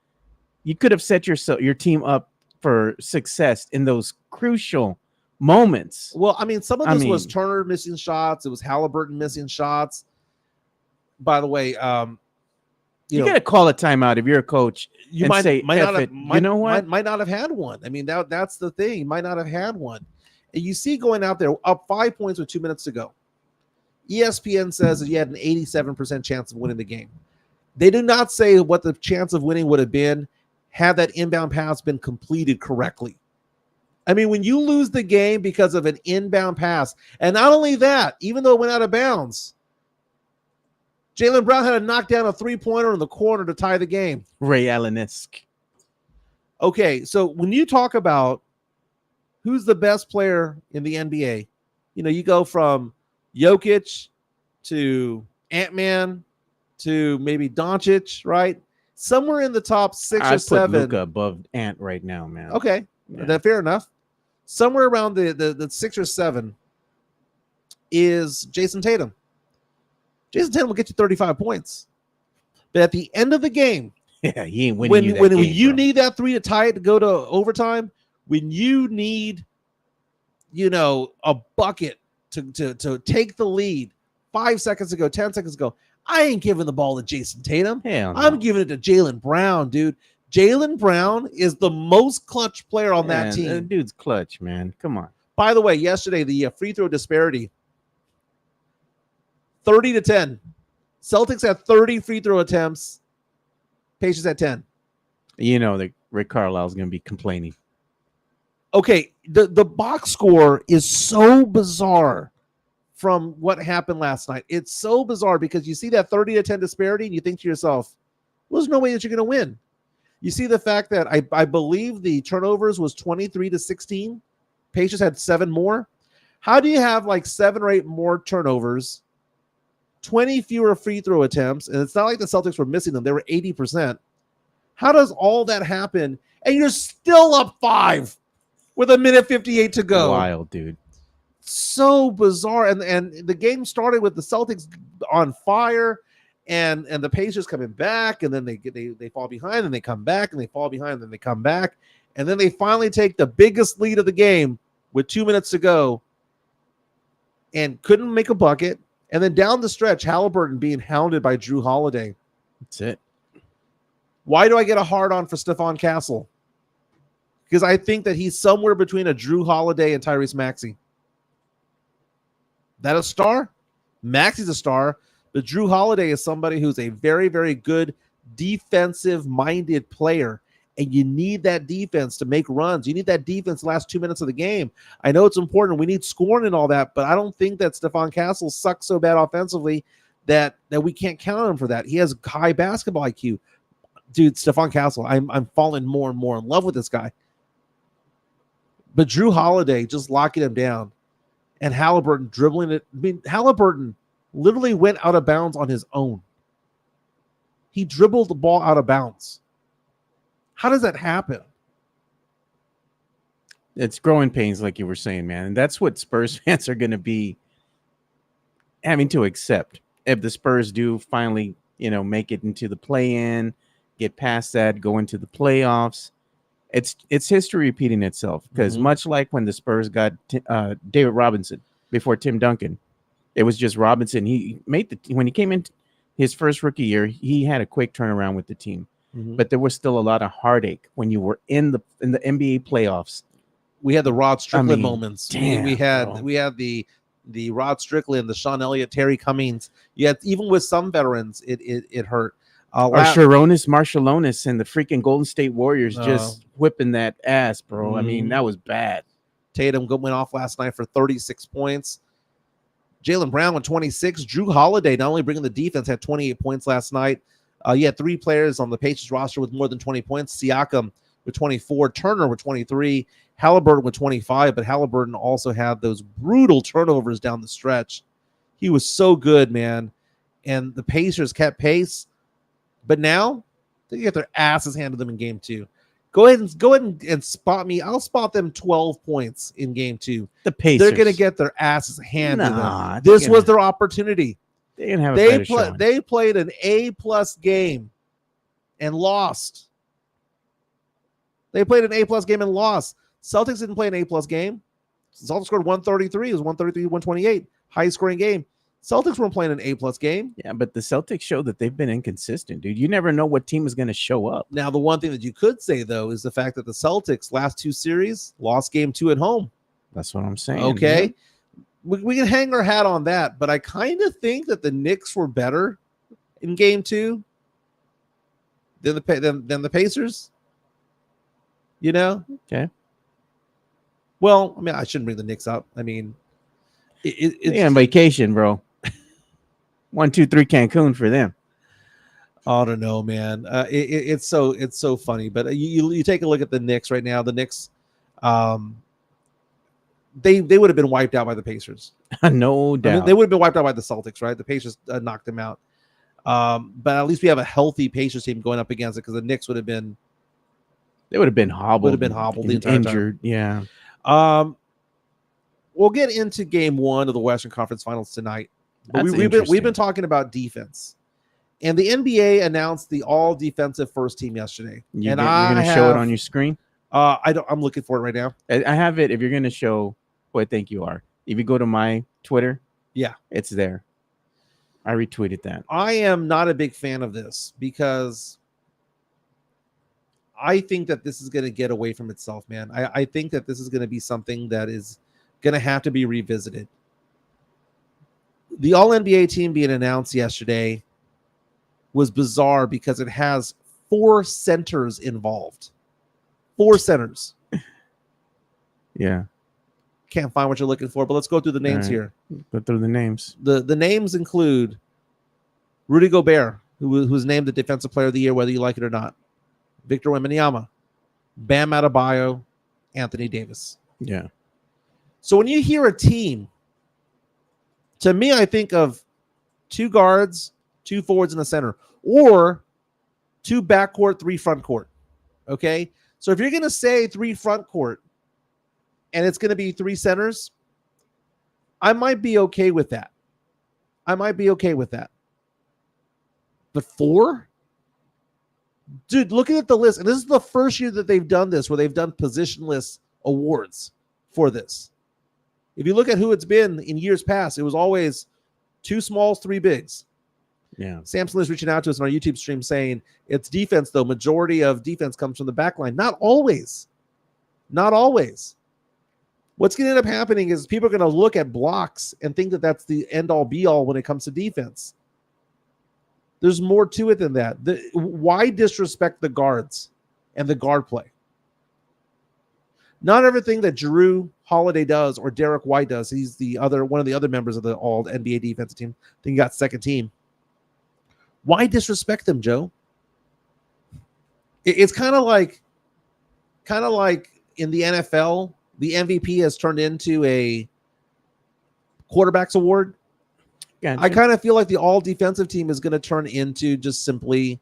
set your team up for success in those crucial moments. Well, I mean, some of this was Turner missing shots. It was Halliburton missing shots. By the way, You got to call a timeout if you're a coach. You and might say, not "F have, it." You know what? might not have had one. I mean, that's the thing. You might not have had one. And you see going out there up 5 points with 2 minutes to go. ESPN says that you had an 87% chance of winning the game. They do not say what the chance of winning would have been had that inbound pass been completed correctly. I mean, when you lose the game because of an inbound pass, and not only that, even though it went out of bounds, Jaylen Brown had to knock down a three-pointer in the corner to tie the game. Ray Allen-esque. Okay, so when you talk about who's the best player in the NBA, you go from Jokic to Ant-Man to maybe Doncic, right? Somewhere in the top 6 or 7. I'd put Luka above Ant right now, man. Okay, that's fair enough. Somewhere around the 6 or 7 is Jason Tatum. Jason Tatum will get you 35 points. But at the end of the game, yeah, he ain't winning when you need that 3 to tie it to go to overtime, when you need, a bucket to take the lead 5 seconds ago, 10 seconds ago, I ain't giving the ball to Jason Tatum. Hell no. I'm giving it to Jaylen Brown, dude. Jaylen Brown is the most clutch player on that team. That dude's clutch, man. Come on. By the way, yesterday, the free throw disparity, 30-10. Celtics had 30 free throw attempts. Pacers had 10. That Rick Carlisle's going to be complaining. Okay, the box score is so bizarre from what happened last night. It's so bizarre because you see that 30-10 disparity and you think to yourself, well, there's no way that you're going to win. You see the fact that I believe the turnovers was 23-16. Pacers had 7 more. How do you have like 7 or 8 more turnovers, 20 fewer free throw attempts, and it's not like the Celtics were missing them. They were 80%. How does all that happen? And you're still up 5 with 1:58 to go. Wild, dude. So bizarre. And the game started with the Celtics on fire and the Pacers coming back, and then they fall behind, and they come back, and they fall behind, and then they come back. And then they finally take the biggest lead of the game with 2 minutes to go and couldn't make a bucket. And then down the stretch, Halliburton being hounded by Drew Holiday. That's it. Why do I get a hard on for Stephon Castle? Because I think that he's somewhere between a Drew Holiday and Tyrese Maxey. That a star? Maxey's a star, but Drew Holiday is somebody who's a very, very good defensive-minded player, and you need that defense to make runs. You need that defense the last 2 minutes of the game. I know it's important. We need scoring and all that, but I don't think that Stephon Castle sucks so bad offensively that we can't count on him for that. He has high basketball IQ. Dude, Stephon Castle, I'm falling more and more in love with this guy. But Drew Holiday just locking him down and Halliburton dribbling it. I mean, Halliburton literally went out of bounds on his own. He dribbled the ball out of bounds. How does that happen? It's growing pains, like you were saying, man. And that's what Spurs fans are going to be having to accept. If the Spurs do finally, make it into the play-in, get past that, go into the playoffs, it's history repeating itself. Because much like when the Spurs got David Robinson before Tim Duncan, it was just Robinson. He made when he came in his first rookie year, he had a quick turnaround with the team. But there was still a lot of heartache when you were in the NBA playoffs. We had the Rod Strickland moments. Damn, we had the Rod Strickland, the Sean Elliott, Terry Cummings. Yet even with some veterans, it hurt. Marshallonis and the freaking Golden State Warriors just whipping that ass, bro. I mean, that was bad. Tatum went off last night for 36 points. Jaylen Brown with 26. Drew Holiday, not only bringing the defense, had 28 points last night. You had 3 players on the Pacers roster with more than 20 points. Siakam with 24, Turner with 23, Halliburton with 25, but Halliburton also had those brutal turnovers down the stretch. He was so good, man. And the Pacers kept pace. But now they get their asses handed to them in game 2. Go ahead and spot me. I'll spot them 12 points in game 2. The Pacers. They're going to get their asses handed to them. This was their opportunity. They're going to have a better showing. They played an A-plus game and lost. They played an A-plus game and lost. Celtics didn't play an A-plus game. Celtics scored 133. It was 133-128. High-scoring game. Celtics weren't playing an A+ game. Yeah, but the Celtics show that they've been inconsistent, dude. You never know what team is going to show up. Now, the one thing that you could say, though, is the fact that the Celtics last 2 series lost game 2 at home. That's what I'm saying. Okay. Yeah. We can hang our hat on that, but I kind of think that the Knicks were better in game 2 than the Pacers. You know? Okay. Well, I mean, I shouldn't bring the Knicks up. I mean, it's on vacation, bro. 1, 2, 3 Cancun for them. I don't know, man. It's so funny. But you take a look at the Knicks right now. The Knicks, they would have been wiped out by the Pacers. No doubt. I mean, they would have been wiped out by the Celtics, right? The Pacers knocked them out. But at least we have a healthy Pacers team going up against it, because the Knicks would have been. They would have been hobbled. Would have been hobbled the entire injured. Time. Yeah. We'll get into game 1 of the Western Conference Finals tonight. But we've been talking about defense, and the NBA announced the all defensive first team yesterday. You're going to show it on your screen. I'm looking for it right now. I have it. If you're going to show, I think you are. If you go to my Twitter, yeah, it's there. I retweeted that. I am not a big fan of this, because I think that this is going to get away from itself, man. I think that this is going to be something that is going to have to be revisited. The All-NBA team being announced yesterday was bizarre because it has 4 centers involved. 4 centers. Yeah. Can't find what you're looking for, but let's go through the names here. Go through the names. The names include Rudy Gobert, who was named the Defensive Player of the Year, whether you like it or not. Victor Wembanyama, Bam Adebayo, Anthony Davis. Yeah. So when you hear a team, to me, I think of 2 guards, 2 forwards, and a center, or 2 backcourt, 3 front court. Okay? So if you're going to say 3 front court and it's going to be 3 centers, I might be okay with that. But 4? Dude, looking at the list, and this is the first year that they've done this, where they've done positionless awards for this. If you look at who it's been in years past, it was always 2 smalls, 3 bigs. Yeah. Samson is reaching out to us on our YouTube stream saying it's defense, though. Majority of defense comes from the back line. Not always. Not always. What's going to end up happening is people are going to look at blocks and think that that's the end-all, be-all when it comes to defense. There's more to it than that. Why disrespect the guards and the guard play? Not everything that Jrue Holiday does or Derek White does. He's one of the other members of the all NBA defensive team. I think he got second team. Why disrespect them, Joe? It's kind of like in the NFL, the MVP has turned into a quarterback's award. Gotcha. I kind of feel like the all defensive team is going to turn into just simply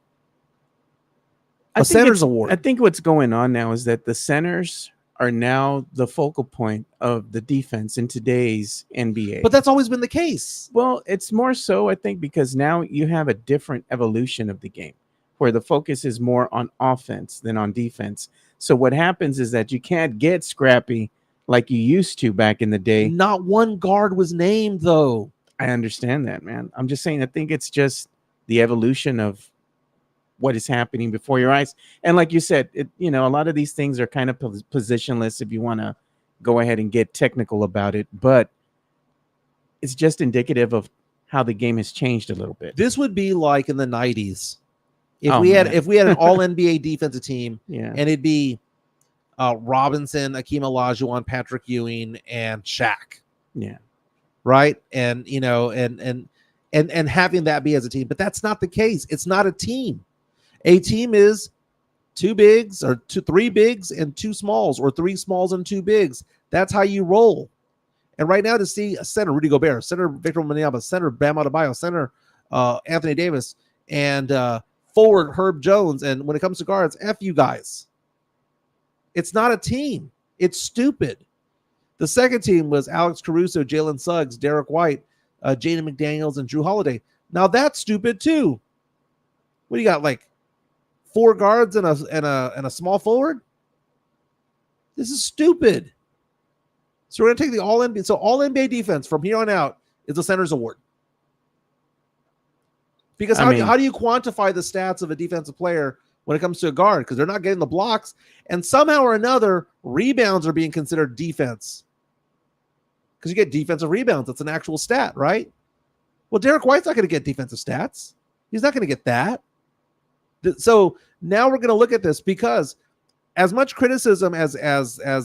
a center's award. I think what's going on now is that the centers are now the focal point of the defense in today's NBA. But that's always been the case. Well, it's more so, I think, because now you have a different evolution of the game where the focus is more on offense than on defense. So what happens is that you can't get scrappy like you used to back in the day. Not one guard was named, though. I understand that, man. I'm just saying, I think it's just the evolution of what is happening before your eyes. And like you said, a lot of these things are kind of positionless if you want to go ahead and get technical about it, but it's just indicative of how the game has changed a little bit. This would be like in the 90s. If we had an all NBA defensive team, yeah, and it'd be Robinson, Akeem Olajuwon, Patrick Ewing, and Shaq. Yeah. Right. And and having that be as a team, but that's not the case. It's not a team. A team is 2 bigs or 3 bigs and 2 smalls, or 3 smalls and 2 bigs. That's how you roll. And right now, to see a center, Rudy Gobert, center, Victor Wembanyama, center, Bam Adebayo, center, Anthony Davis, and forward, Herb Jones. And when it comes to guards, F you guys. It's not a team. It's stupid. The second team was Alex Caruso, Jalen Suggs, Derek White, Jaden McDaniels, and Jrue Holiday. Now that's stupid too. What do you got, like 4 guards and a small forward? This is stupid. So we're gonna take the all NBA. So all NBA defense from here on out is a center's award. Because how do you quantify the stats of a defensive player when it comes to a guard? Because they're not getting the blocks, and somehow or another, rebounds are being considered defense. Because you get defensive rebounds. That's an actual stat, right? Well, Derek White's not going to get defensive stats. He's not going to get that. So now we're going to look at this, because as much criticism as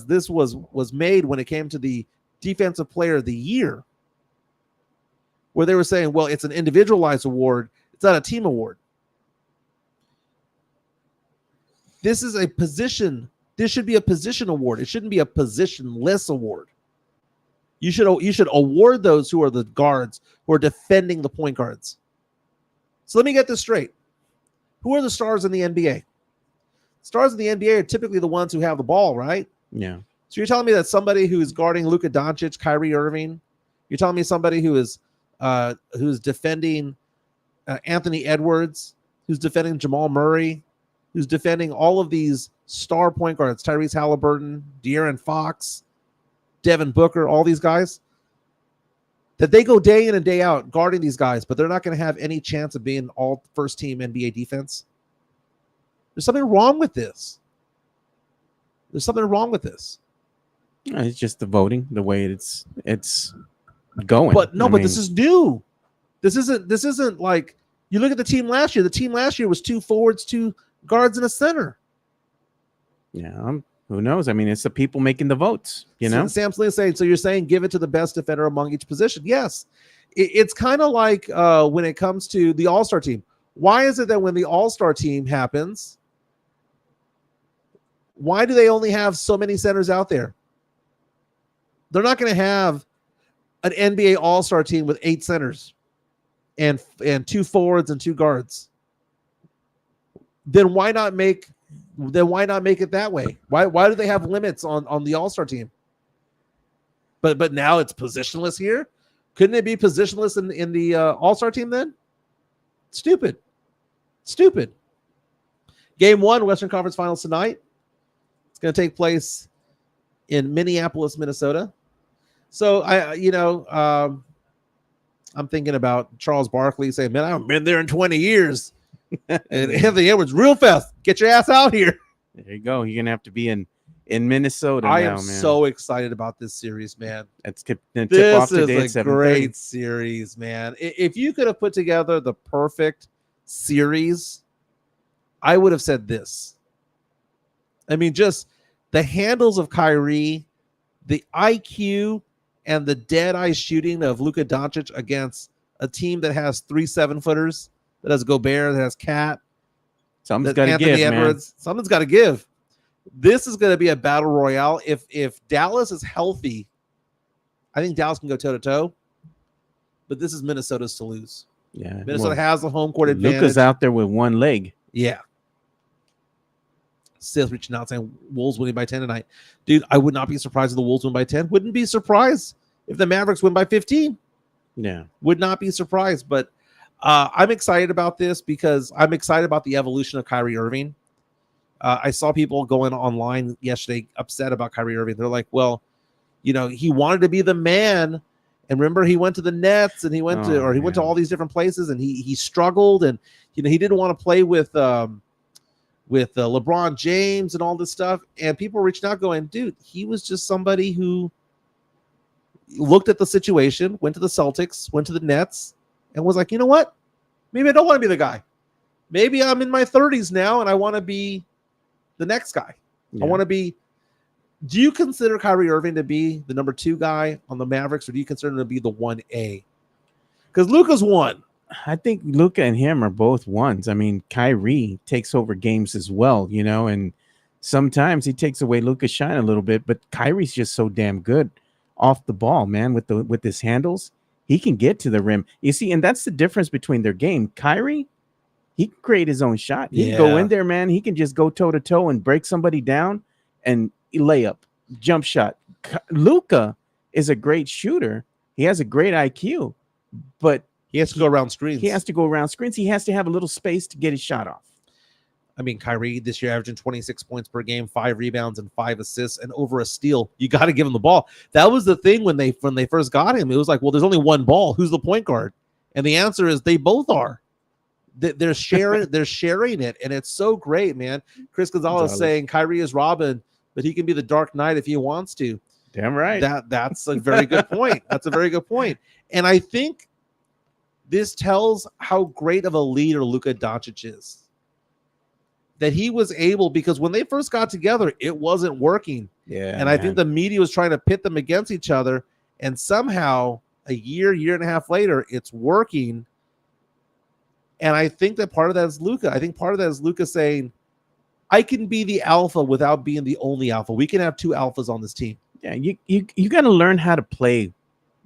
this was made when it came to the Defensive Player of the Year, where they were saying, well, it's an individualized award, it's not a team award. This is a position. This should be a position award. It shouldn't be a positionless award. You should award those who are the guards, who are defending the point guards. So let me get this straight. Who are the stars in the NBA? Stars in the NBA are typically the ones who have the ball, right? Yeah. So you're telling me that somebody who is guarding Luka Doncic, Kyrie Irving, you're telling me somebody who's defending Anthony Edwards, who's defending Jamal Murray, who's defending all of these star point guards, Tyrese Halliburton, De'Aaron Fox, Devin Booker, all these guys, that they go day in and day out guarding these guys, but they're not going to have any chance of being all first team NBA defense? There's something wrong with this. There's something wrong with this. It's just the voting, the way it's going. But no, but this is new. This isn't like, you look at the team last year. The team last year was 2 forwards, 2 guards, and a center. Yeah, who knows? I mean, it's the people making the votes, you know? Sam Slee is saying, so you're saying give it to the best defender among each position. Yes. It's kind of like when it comes to the All-Star team. Why is it that when the All-Star team happens, why do they only have so many centers out there? They're not going to have an NBA All-Star team with 8 centers and 2 forwards and 2 guards. Then why not make it that way? Why do they have limits on the All-Star team? But now it's positionless here. Couldn't it be positionless in the All-Star team then? Stupid. Game 1, Western Conference Finals tonight. It's going to take place in Minneapolis, Minnesota. So I'm thinking about Charles Barkley saying, "Man, I haven't been there in 20 years." And Anthony Edwards, real fast, get your ass out here. There you go. You're gonna have to be in Minnesota. I now, am man. so excited about this series, man. It's tip This off today is at a 7:30. great series, man. If you could have put together the perfect series, I would have said this. I mean, just the handles of Kyrie, the IQ, and the dead-eye shooting of Luka Doncic against a team that has 3 7-footers, that has Gobert, that has Cat, Something's got to Anthony give, Edwards. Man. Something's got to give. This is going to be a battle royale. If Dallas is healthy, I think Dallas can go toe-to-toe, but this is Minnesota's to lose. Yeah, Minnesota has the home court advantage. Luka's out there with one leg. Yeah. Sith reaching out saying Wolves winning by 10 tonight. Dude, I would not be surprised if the Wolves win by 10. Wouldn't be surprised if the Mavericks win by 15. Yeah. Would not be surprised. But I'm excited about this because I'm excited about the evolution of Kyrie Irving. I saw people going online yesterday upset about Kyrie Irving. They're like, well, he wanted to be the man. And remember, he went to the Nets and he went to all these different places and he struggled and he didn't want to play with LeBron James and all this stuff. And people reached out going, dude, he was just somebody who looked at the situation, went to the Celtics, went to the Nets, and was like, you know what? Maybe I don't want to be the guy. Maybe I'm in my 30s now and I want to be the next guy. Yeah. I want to be. Do you consider Kyrie Irving to be the number 2 guy on the Mavericks, or do you consider him to be the 1A? Because Luka's 1. I think Luka and him are both ones. I mean, Kyrie takes over games as well, and sometimes he takes away Luka's shine a little bit, but Kyrie's just so damn good off the ball, man, with his handles. He can get to the rim. You see, and that's the difference between their game. Kyrie, he can create his own shot. He can go in there, man. He can just go toe-to-toe and break somebody down and layup, jump shot. Luka is a great shooter. He has a great IQ, but he has to go around screens. He has to have a little space to get his shot off. I mean, Kyrie this year averaging 26 points per game, 5 rebounds and 5 assists and over a steal. You got to give him the ball. That was the thing when they first got him. It was like, well, there's only one ball. Who's the point guard? And the answer is they both are. they're sharing it, and it's so great, man. Chris Gonzalez saying Kyrie is Robin, but he can be the Dark Knight if he wants to. Damn right. That's a very good point. That's a very good point. And I think this tells how great of a leader Luka Doncic is. That he was able, because when they first got together, it wasn't working. Yeah. And I think the media was trying to pit them against each other. And somehow a year and a half later, it's working. And I think that part of that is Luka. I think part of that is Luka saying, I can be the alpha without being the only alpha. We can have two alphas on this team. Yeah, you got to learn how to play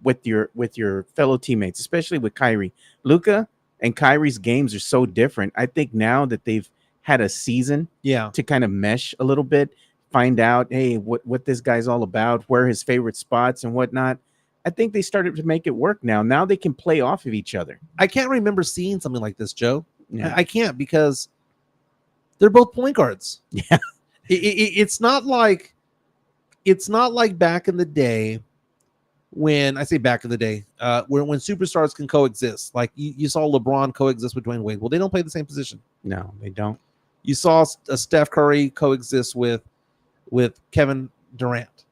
with your fellow teammates, especially with Kyrie. Luka and Kyrie's games are so different. I think now that they've had a season to kind of mesh a little bit, find out, hey, what this guy's all about, where his favorite spots and whatnot. I think they started to make it work now. Now they can play off of each other. I can't remember seeing something like this, Joe. Yeah. I can't, because they're both point guards. Yeah. It's not like back in the day, when I say back in the day, when superstars can coexist. Like you saw LeBron coexist with Dwayne Wade. Well, they don't play the same position. No, they don't. You saw Steph Curry coexist with Kevin Durant.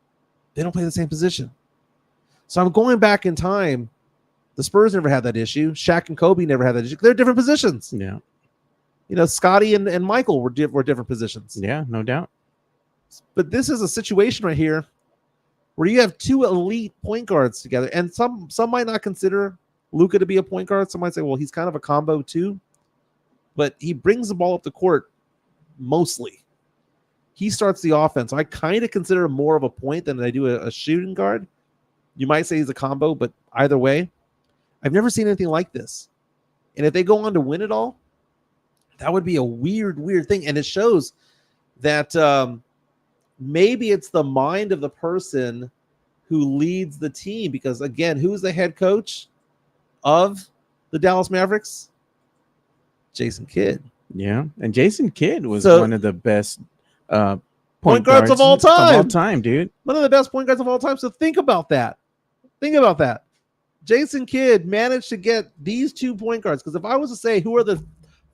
They don't play the same position. So I'm going back in time. The Spurs never had that issue. Shaq and Kobe never had that issue. They're different positions. Yeah. You know, Scotty and Michael were different positions. Yeah, no doubt. But this is a situation right here where you have two elite point guards together. And some might not consider Luka to be a point guard. Some might say, well, he's kind of a combo too. But he brings the ball up the court mostly. He starts the offense. I kind of consider him more of a point than I do a shooting guard. You might say he's a combo, but either way, I've never seen anything like this. And if they go on to win it all, that would be a weird thing. And it shows that maybe it's the mind of the person who leads the team. Because, again, who's the head coach of the Dallas Mavericks? Jason Kidd. Yeah, and Jason Kidd was one of the best point guards of all time. Dude. One of the best point guards of all time. So think about that. Jason Kidd managed to get these 2 point guards. Because if I was to say who are the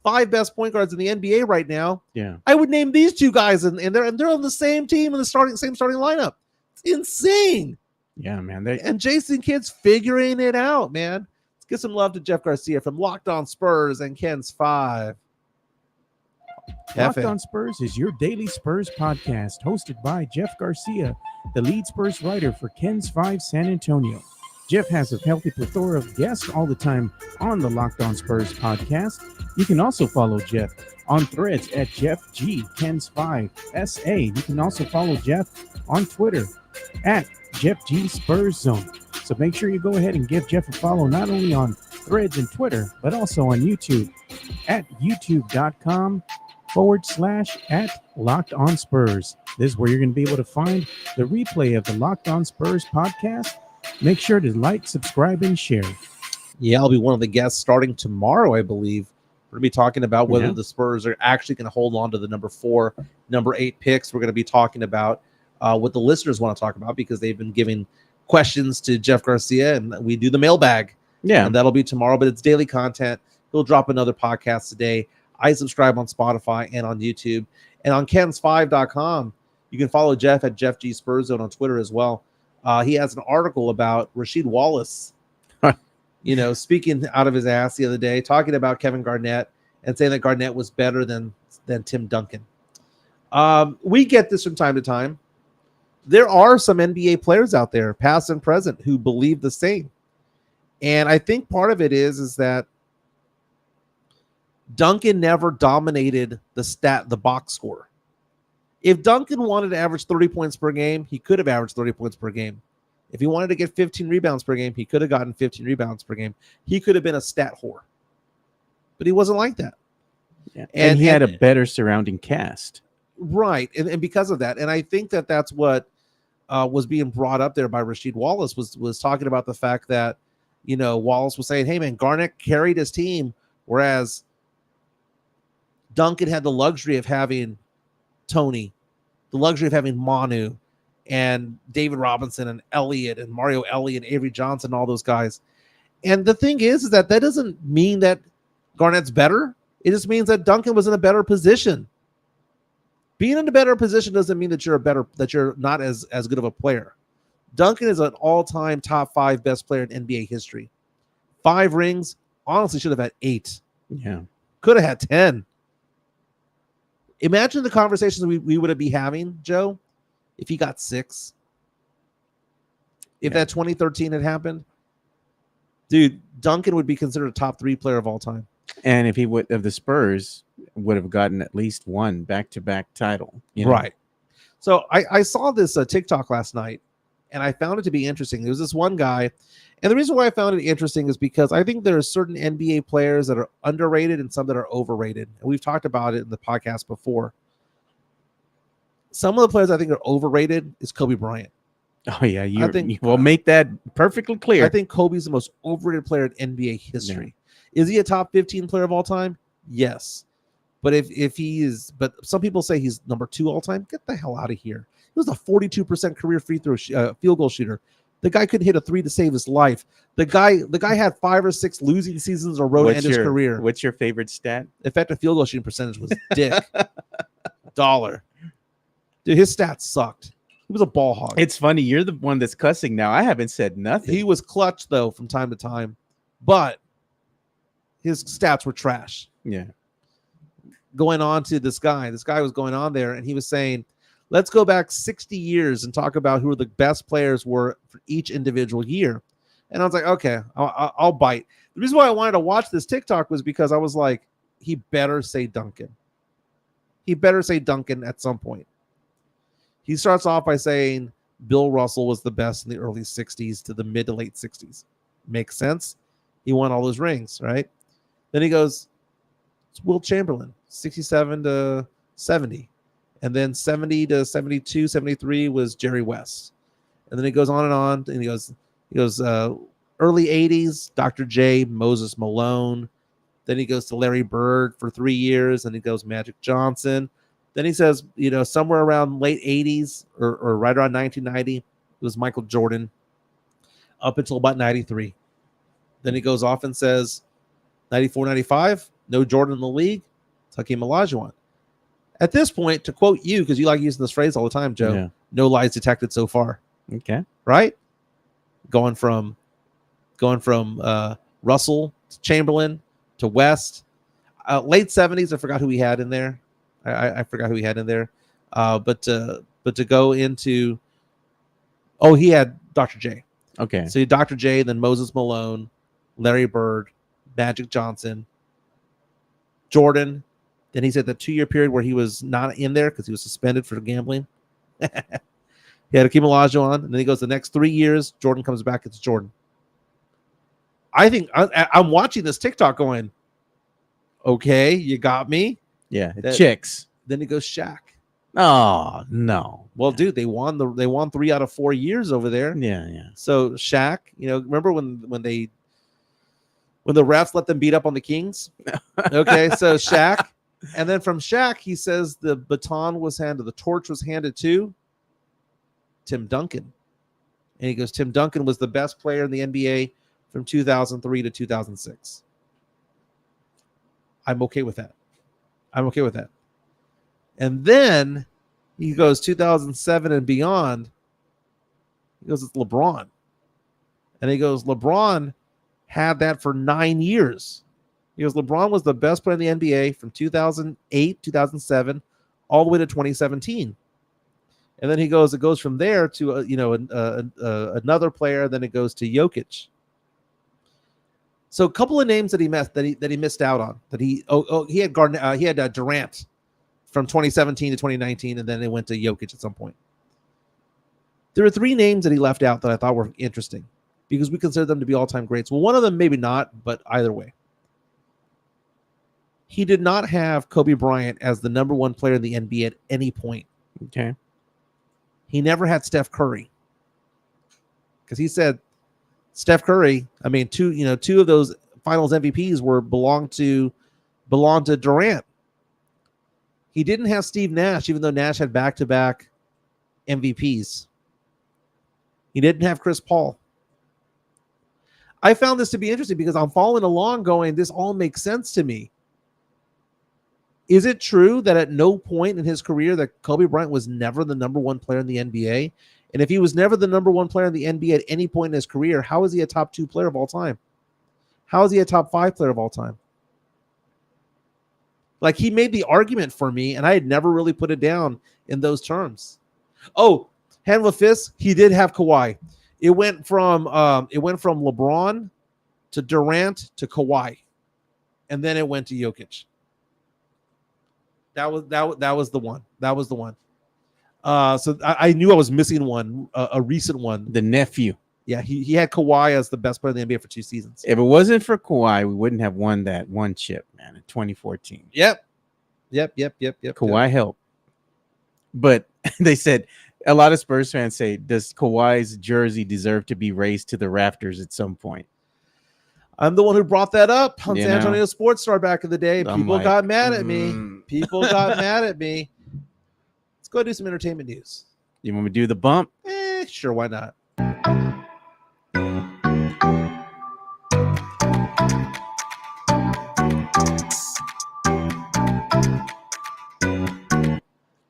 5 best point guards in the NBA right now, I would name these 2 guys, and they're on the same team in the same starting lineup. It's insane. Yeah, man. And Jason Kidd's figuring it out, man. Let's give some love to Jeff Garcia from Locked On Spurs and Ken's 5. Locked On Spurs is your daily Spurs podcast, hosted by Jeff Garcia, the lead Spurs writer for Ken's 5 San Antonio. Jeff has a healthy plethora of guests all the time on the Locked On Spurs podcast. You can also follow Jeff on Threads at Jeff G Ken's 5 SA. You can also follow Jeff on Twitter at Jeff G Spurs Zone. So make sure you go ahead and give Jeff a follow, not only on Threads and Twitter, but also on YouTube at youtube.com/@Locked On Spurs. This is where you're going to be able to find the replay of the Locked On Spurs podcast. Make sure to like, subscribe, and share. Yeah, I'll be one of the guests starting tomorrow, I believe. We're going to be talking about whether the Spurs are actually going to hold on to the number 4, number 8 picks. We're going to be talking about what the listeners want to talk about, because they've been giving questions to Jeff Garcia, and we do the mailbag. Yeah. And that'll be tomorrow, but it's daily content. He'll drop another podcast today. I subscribe on Spotify and on YouTube. And on Kens5.com, you can follow Jeff at Jeff G Spurs Zone on Twitter as well. He has an article about Rasheed Wallace, speaking out of his ass the other day, talking about Kevin Garnett and saying that Garnett was better than Tim Duncan. We get this from time to time. There are some NBA players out there, past and present, who believe the same. And I think part of it is that Duncan never dominated the box score. If Duncan wanted to average 30 points per game, he could have averaged 30 points per game. If he wanted to get 15 rebounds per game, he could have gotten 15 rebounds per game. He could have been a stat whore. But he wasn't like that. Yeah. And he had a better surrounding cast. Right. And because of that, and I think that that's what was being brought up there by Rasheed Wallace, was talking about the fact that, Wallace was saying, hey, man, Garnett carried his team, whereas Duncan had the luxury of having Tony, the luxury of having Manu and David Robinson and Elliott and Mario Elliott and Avery Johnson, all those guys. And the thing is that doesn't mean that Garnett's better. It just means that Duncan was in a better position. Being in a better position doesn't mean that you're not as good of a player. Duncan is an all-time top 5 best player in NBA history. 5 rings, honestly should have had 8. Yeah. Could have had 10. Imagine the conversations we would be having, Joe, if he got 6. If that 2013 had happened, dude, Duncan would be considered a top 3 player of all time. And if the Spurs would have gotten at least one back-to-back title. Right. So I saw this TikTok last night, and I found it to be interesting. There was this one guy, and the reason why I found it interesting is because I think there are certain NBA players that are underrated and some that are overrated. And we've talked about it in the podcast before. Some of the players I think are overrated is Kobe Bryant. Oh, yeah. You will make that perfectly clear. I think Kobe's the most overrated player in NBA history. Yeah. Is he a top 15 player of all time? Yes. But if he is, but some people say he's number 2 all time. Get the hell out of here. He was a 42% career field goal shooter. The guy couldn't hit a 3 to save his life. The guy had 5 or 6 losing seasons in a row to end his career. What's your favorite stat? Effective field goal shooting percentage was dick. $1. Dude, his stats sucked. He was a ball hog. It's funny. You're the one that's cussing now. I haven't said nothing. He was clutch, though, from time to time. But his stats were trash. Yeah. Going on to this guy was going on there, and he was saying, let's go back 60 years and talk about who the best players were for each individual year. And I was like, okay, I'll bite. The reason why I wanted to watch this TikTok was because I was like, he better say Duncan. He better say Duncan at some point. He starts off by saying Bill Russell was the best in the early 60s to the mid to late 60s. Makes sense. He won all those rings, right? Then he goes, it's Wilt Chamberlain, 67 to 70. And then 70 to 72, 73 was Jerry West. And then he goes on, and he goes early 80s, Dr. J, Moses Malone. Then he goes to Larry Bird for 3 years, and he goes Magic Johnson. Then he says, somewhere around late 80s or right around 1990, it was Michael Jordan up until about 93. Then he goes off and says 94, 95, no Jordan in the league, it's Hakeem Olajuwon. At this point, to quote you, because you like using this phrase all the time, Joe, no lies detected so far. Okay. Right? Going from Russell to Chamberlain to West. Late 70s, I forgot who he had in there. I forgot who he had in there. But to go into, he had Dr. J. Okay. So you had Dr. J, then Moses Malone, Larry Bird, Magic Johnson, Jordan. Then he said the 2-year period where he was not in there because he was suspended for gambling. He had Hakeem Olajuwon, and then he goes the next 3 years. Jordan comes back. It's Jordan. I think I'm watching this TikTok going, okay, you got me. Yeah, chicks. Then he goes Shaq. Oh no. Well, dude, they won 3 out of 4 years over there. Yeah. So Shaq, remember when the refs let them beat up on the Kings? Okay, so Shaq. And then from Shaq, he says the torch was handed to Tim Duncan. And he goes, Tim Duncan was the best player in the NBA from 2003 to 2006. I'm okay with that. And then he goes 2007 and beyond. He goes, it's LeBron. And he goes, LeBron had that for 9 years. He goes, LeBron was the best player in the NBA from 2008, 2007, all the way to 2017. And then he goes, it goes from there to another player. Then it goes to Jokic. So a couple of names that he missed out on. He had Durant from 2017 to 2019, and then it went to Jokic at some point. There are 3 names that he left out that I thought were interesting because we consider them to be all-time greats. Well, one of them maybe not, but either way. He did not have Kobe Bryant as the number 1 player in the NBA at any point. Okay. He never had Steph Curry. Because he said Steph Curry, two of those finals MVPs belonged to Durant. He didn't have Steve Nash, even though Nash had back-to-back MVPs. He didn't have Chris Paul. I found this to be interesting because I'm following along going, this all makes sense to me. Is it true that at no point in his career that Kobe Bryant was never the number one player in the NBA? And if he was never the number one player in the NBA at any point in his career, how is he a top 2 player of all time? How is he a top 5 player of all time? Like, he made the argument for me, and I had never really put it down in those terms. Oh, hand of a fist, he did have Kawhi. It went from LeBron to Durant to Kawhi, and then it went to Jokic. That was the one. That was the one. So I knew I was missing one, a recent one. The nephew. Yeah, he had Kawhi as the best player in the NBA for 2 seasons. If it wasn't for Kawhi, we wouldn't have won that one chip, man, in 2014. Yep. Kawhi helped. But they said, a lot of Spurs fans say, does Kawhi's jersey deserve to be raised to the rafters at some point? I'm the one who brought that up on San Antonio Sports Star back in the day. People got mad at me. People got mad at me. Let's go do some entertainment news. You want me to do the bump? Sure, why not?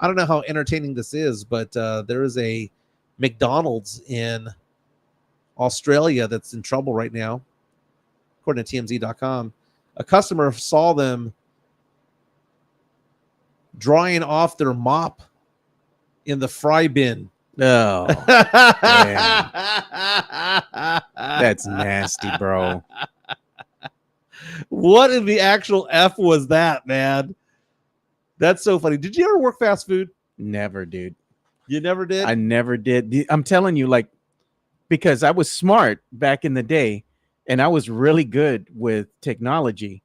I don't know how entertaining this is, but there is a McDonald's in Australia that's in trouble right now, according to TMZ.com. A customer saw them drying off their mop in the fry bin. Oh, that's nasty, bro. What in the actual F was that, man? That's so funny. Did you ever work fast food? Never, dude. You never did? I never did. I'm telling you, like, because I was smart back in the day and I was really good with technology.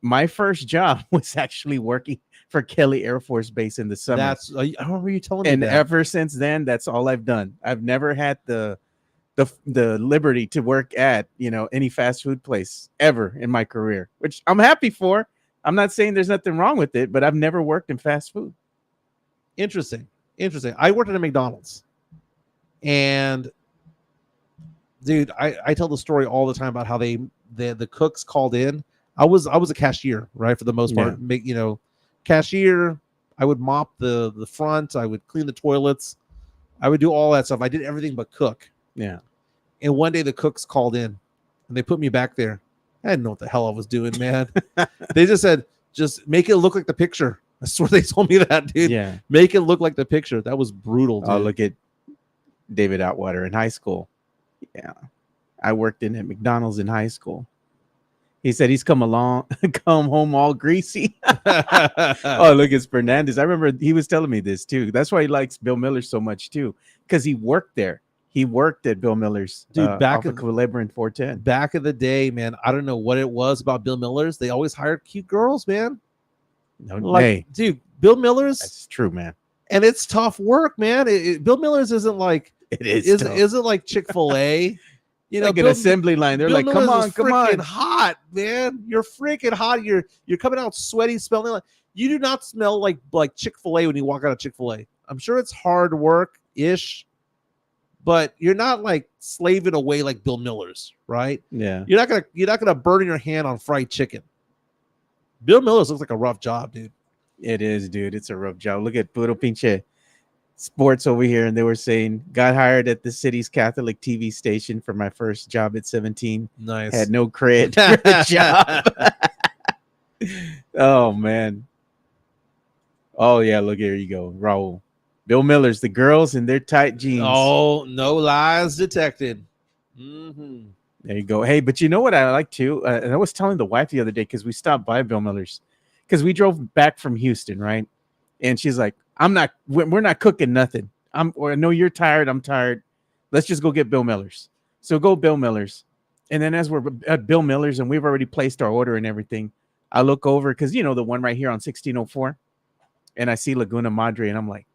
My first job was actually working for Kelly Air Force Base in the summer. I remember you telling me and that. ever since then, that's all I've done. I've never had the liberty to work at, any fast food place ever in my career, which I'm happy for. I'm not saying there's nothing wrong with it, but I've never worked in fast food. Interesting. I worked at a McDonald's, and dude, I tell the story all the time about how the cooks called in. I was a cashier, right, for the most part. Cashier. I would mop the front. I would clean the toilets. I would do all that stuff. I did everything but cook. Yeah. And one day the cooks called in, and they put me back there. I didn't know what the hell I was doing, man. They just said, just make it look like the picture. I swear they told me that, dude. Yeah. Make it look like the picture. That was brutal, dude. Oh, look at David Atwater in high school. Yeah. I worked at McDonald's in high school. He said he's come home all greasy. Oh, look, it's Fernandez. I remember he was telling me this too. That's why he likes Bill Miller so much too, because he worked there. He worked at Bill Miller's, dude. Back in Labyrinth 410. Back in the day, man. I don't know what it was about Bill Miller's. They always hired cute girls, man. Dude, Bill Miller's. That's true, man. And it's tough work, man. Bill Miller's isn't like isn't like Chick-fil-A. Like an assembly line. They're like, come on. Hot, man. You're freaking hot. You're coming out sweaty, smelling like you do not smell like Chick-fil-A when you walk out of Chick-fil-A. I'm sure it's hard work-ish, but you're not like slaving away like Bill Miller's, right? Yeah. You're not gonna burn your hand on fried chicken. Bill Miller's looks like a rough job, dude. It is, dude. It's a rough job. Look at Puro Pinche Sports over here, and they were saying, got hired at the city's Catholic TV station for my first job at 17. Nice. Had no cred for the job. Oh, man. Oh, yeah, look, here you go. Raul. Bill Miller's, the girls in their tight jeans. Oh, no lies detected. Mm-hmm. There you go. Hey, but you know what I like too? And I was telling the wife the other day, because we stopped by Bill Miller's, because we drove back from Houston, right? And she's like, we're not cooking nothing. I know you're tired. I'm tired. Let's just go get Bill Miller's. So go Bill Miller's. And then as we're at Bill Miller's and we've already placed our order and everything, I look over, because the one right here on 1604, and I see Laguna Madre, and I'm like,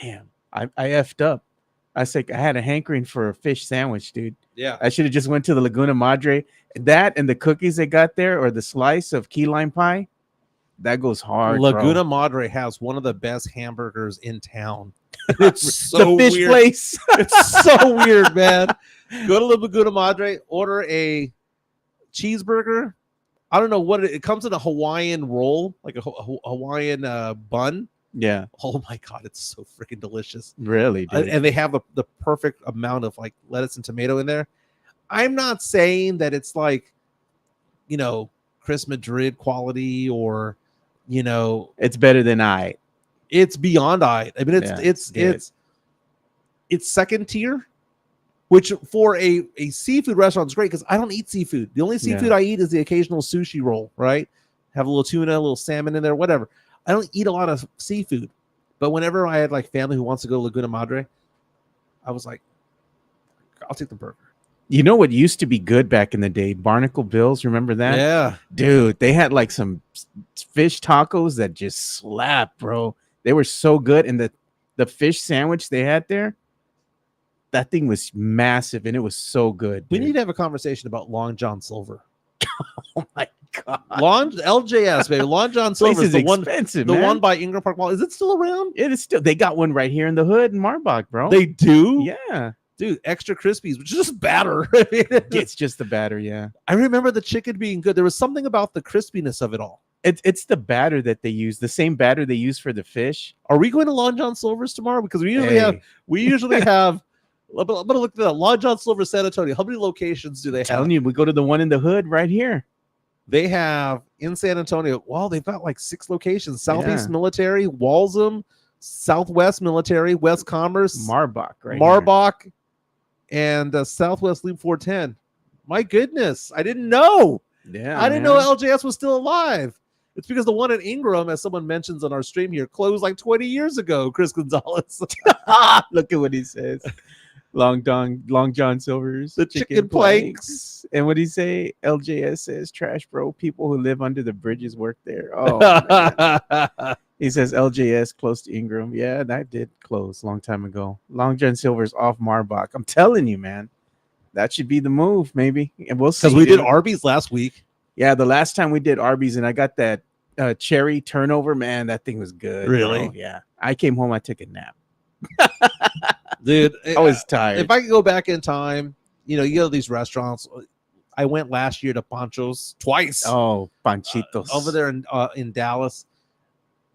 damn, I effed up. I said, I had a hankering for a fish sandwich, dude. Yeah. I should have just went to the Laguna Madre. That and the cookies they got there, or the slice of key lime pie, that goes hard. Laguna Madre has one of the best hamburgers in town. It's so the fish weird. place. It's so weird, man. Go to La Laguna Madre, order a cheeseburger. I don't know what it comes in a Hawaiian roll, like a Hawaiian bun. Yeah, Oh my god, it's so freaking delicious. really, dude. And they have the perfect amount of like lettuce and tomato in there. I'm not saying that it's like, Chris Madrid quality or, it's better than I. it's beyond I mean, it's second tier, which for a seafood restaurant is great because I don't eat seafood. The only seafood I eat is the occasional sushi roll, right? Have a little tuna, a little salmon in there, whatever. I don't eat a lot of seafood. But whenever I had like family who wants to go to Laguna Madre, I was like, I'll take the burger. You know what used to be good back in the day? Barnacle Bills, remember that? Yeah. Dude, they had like some fish tacos that just slap, bro. They were so good. And the fish sandwich they had there, that thing was massive and it was so good. We dude. need to have a conversation about Long John Silver. Oh my god. LJS, baby. Long John Silver is the expensive, one by Ingram Park Mall. Is it still around? It is still. They got one right here in the hood in Marbach, bro. They do? Yeah. Dude, extra crispies, which is just batter. It's just the batter, yeah. I remember the chicken being good. There was something about the crispiness of it all. It's the batter that they use, the same batter they use for the fish. Are we going to Long John Silver's tomorrow? Because we usually have. I'm gonna look at that. Long John Silver, San Antonio. How many locations do they have? Telling you, we go to the one in the hood right here. They have in San Antonio. Well, they've got like 6 locations: Southeast Military, Walsham, Southwest Military, West Commerce, Marbach, right? Marbach, and Southwest Loop 410. My goodness, I didn't know. Yeah, I didn't know LJS was still alive. It's because the one in Ingram, as someone mentions on our stream here, closed like 20 years ago. Chris Gonzalez. Look at what he says. Long John Silver's the chicken planks. And what do you say? LJS says, trash bro, people who live under the bridges work there. Oh, he says LJS close to Ingram. Yeah, that did close a long time ago. Long John Silver's off Marbach. I'm telling you, man, that should be the move, maybe. And we'll see. Because we did Arby's last week. Yeah, the last time we did Arby's, and I got that cherry turnover. Man, that thing was good. Really? Bro. Yeah. I came home, I took a nap. Dude, I was tired. If I could go back in time, you go to these restaurants. I went last year to Pancho's twice. Oh, Panchitos. Over there in Dallas.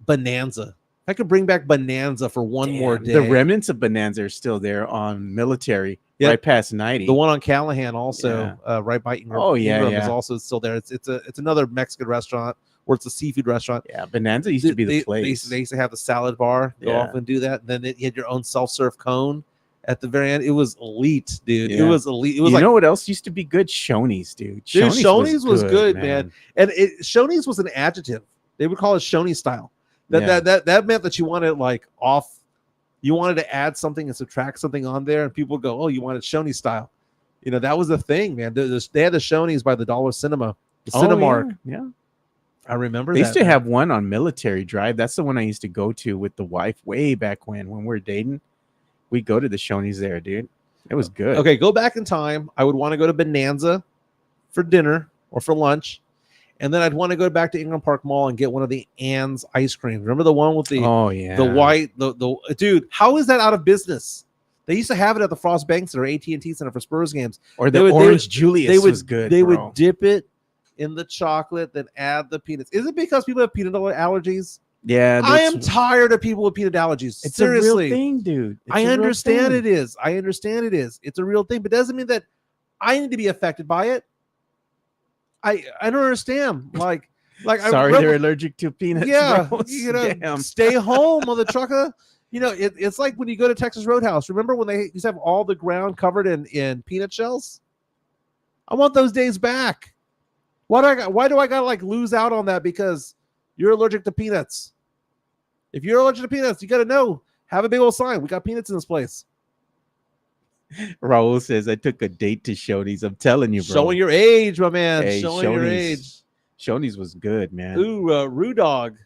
Bonanza. If I could bring back Bonanza for one more day. The remnants of Bonanza are still there on Military, right past 90. The one on Callahan also, right by Ingram. Oh, yeah, Ingram yeah. is also still there. It's another Mexican restaurant, or it's a seafood restaurant. Yeah, Bonanza used to be the place. They used to have the salad bar. Go off and do that. And then you had your own self-serve cone at the very end. It was elite, dude. Yeah. It was elite. It was know what else used to be good? Shoney's, dude. Shoney's was good, man. And Shoney's was an adjective. They would call it Shoney style. That meant that you wanted you wanted to add something and subtract something on there, and people would go, "Oh, you wanted Shoney style." That was the thing, man. They had the Shoney's by the Dollar Cinema, the Cinemark. Yeah. I remember they used to have one on Military Drive. That's the one I used to go to with the wife way back when we were dating. We'd go to the Shoney's there, dude. It was good. Okay, go back in time. I would want to go to Bonanza for dinner or for lunch. And then I'd want to go back to Ingram Park Mall and get one of the Ann's ice cream. Remember the one with the the white the dude? How is that out of business? They used to have it at the Frost Bank Center, AT&T Center for Spurs games. Or the Orange Julius was good. They would dip it in the chocolate, then add the peanuts. Is it because people have peanut allergies? Yeah, I am tired of people with peanut allergies. It's Seriously. a real thing, dude. I understand it is. I understand it is. It's a real thing, but it doesn't mean that I need to be affected by it. I don't understand. Like sorry, they're allergic to peanuts. Yeah, bro. Stay home on the trucker. It's like when you go to Texas Roadhouse. Remember when they used to have all the ground covered in peanut shells? I want those days back. Why do I gotta lose out on that because you're allergic to peanuts? If you're allergic to peanuts, you gotta know. Have a big old sign. We got peanuts in this place. Raul says, I took a date to Shoney's. I'm telling you, bro. Showing your age, my man. Hey, Showing your age. Shoney's was good, man. Ooh, Rue Dog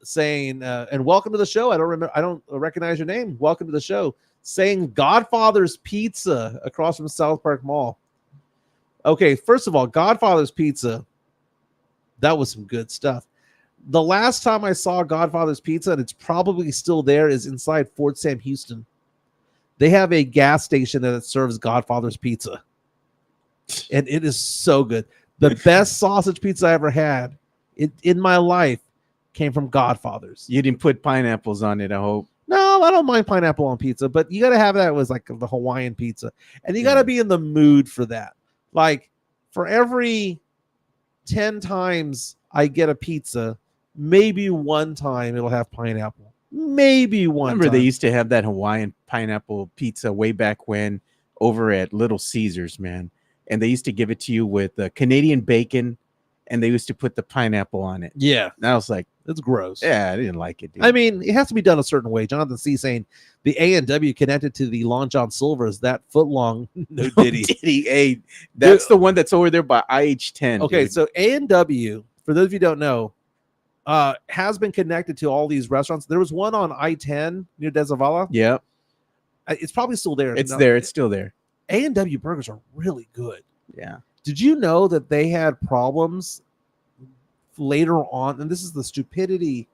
saying, and welcome to the show. I don't recognize your name. Welcome to the show. Saying Godfather's Pizza across from South Park Mall. Okay, first of all, Godfather's Pizza, that was some good stuff. The last time I saw Godfather's Pizza, and it's probably still there, is inside Fort Sam Houston. They have a gas station that serves Godfather's Pizza. And it is so good. The best sausage pizza I ever had in my life came from Godfather's. You didn't put pineapples on it, I hope. No, I don't mind pineapple on pizza, but you got to have that with like the Hawaiian pizza. And you got to be in the mood for that. Like for every 10 times I get a pizza, maybe one time it'll have pineapple. Maybe one Remember time. they used to have that Hawaiian pineapple pizza way back when over at Little Caesars, man. And they used to give it to you with Canadian bacon, and they used to put the pineapple on it. Yeah. And I was like, it's gross. yeah, I didn't like it, dude. I mean, it has to be done a certain way. Jonathan C. saying the A&W connected to the Long John Silver is that foot long. No diddy. Hey, that's the one that's over there by IH10. Okay, dude. so A&W, for those of you who don't know, has been connected to all these restaurants. There was one on I-10 near Desavala. Yeah, It's probably still there. it's there. It's still there. A&W burgers are really good. Yeah. Did you know that they had problems later on? And this is the stupidity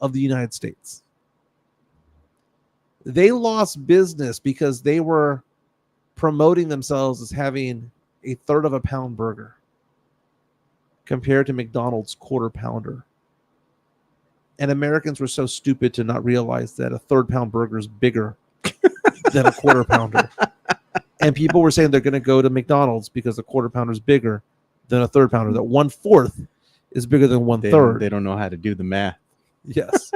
of the United States. They lost business because they were promoting themselves as having a third of a pound burger compared to McDonald's quarter pounder. And Americans were so stupid to not realize that a third pound burger is bigger than a quarter pounder. And people were saying they're going to go to McDonald's because a quarter pounder is bigger than a third pounder. That 1/4 is bigger than 1/3. They don't know how to do the math. Yes.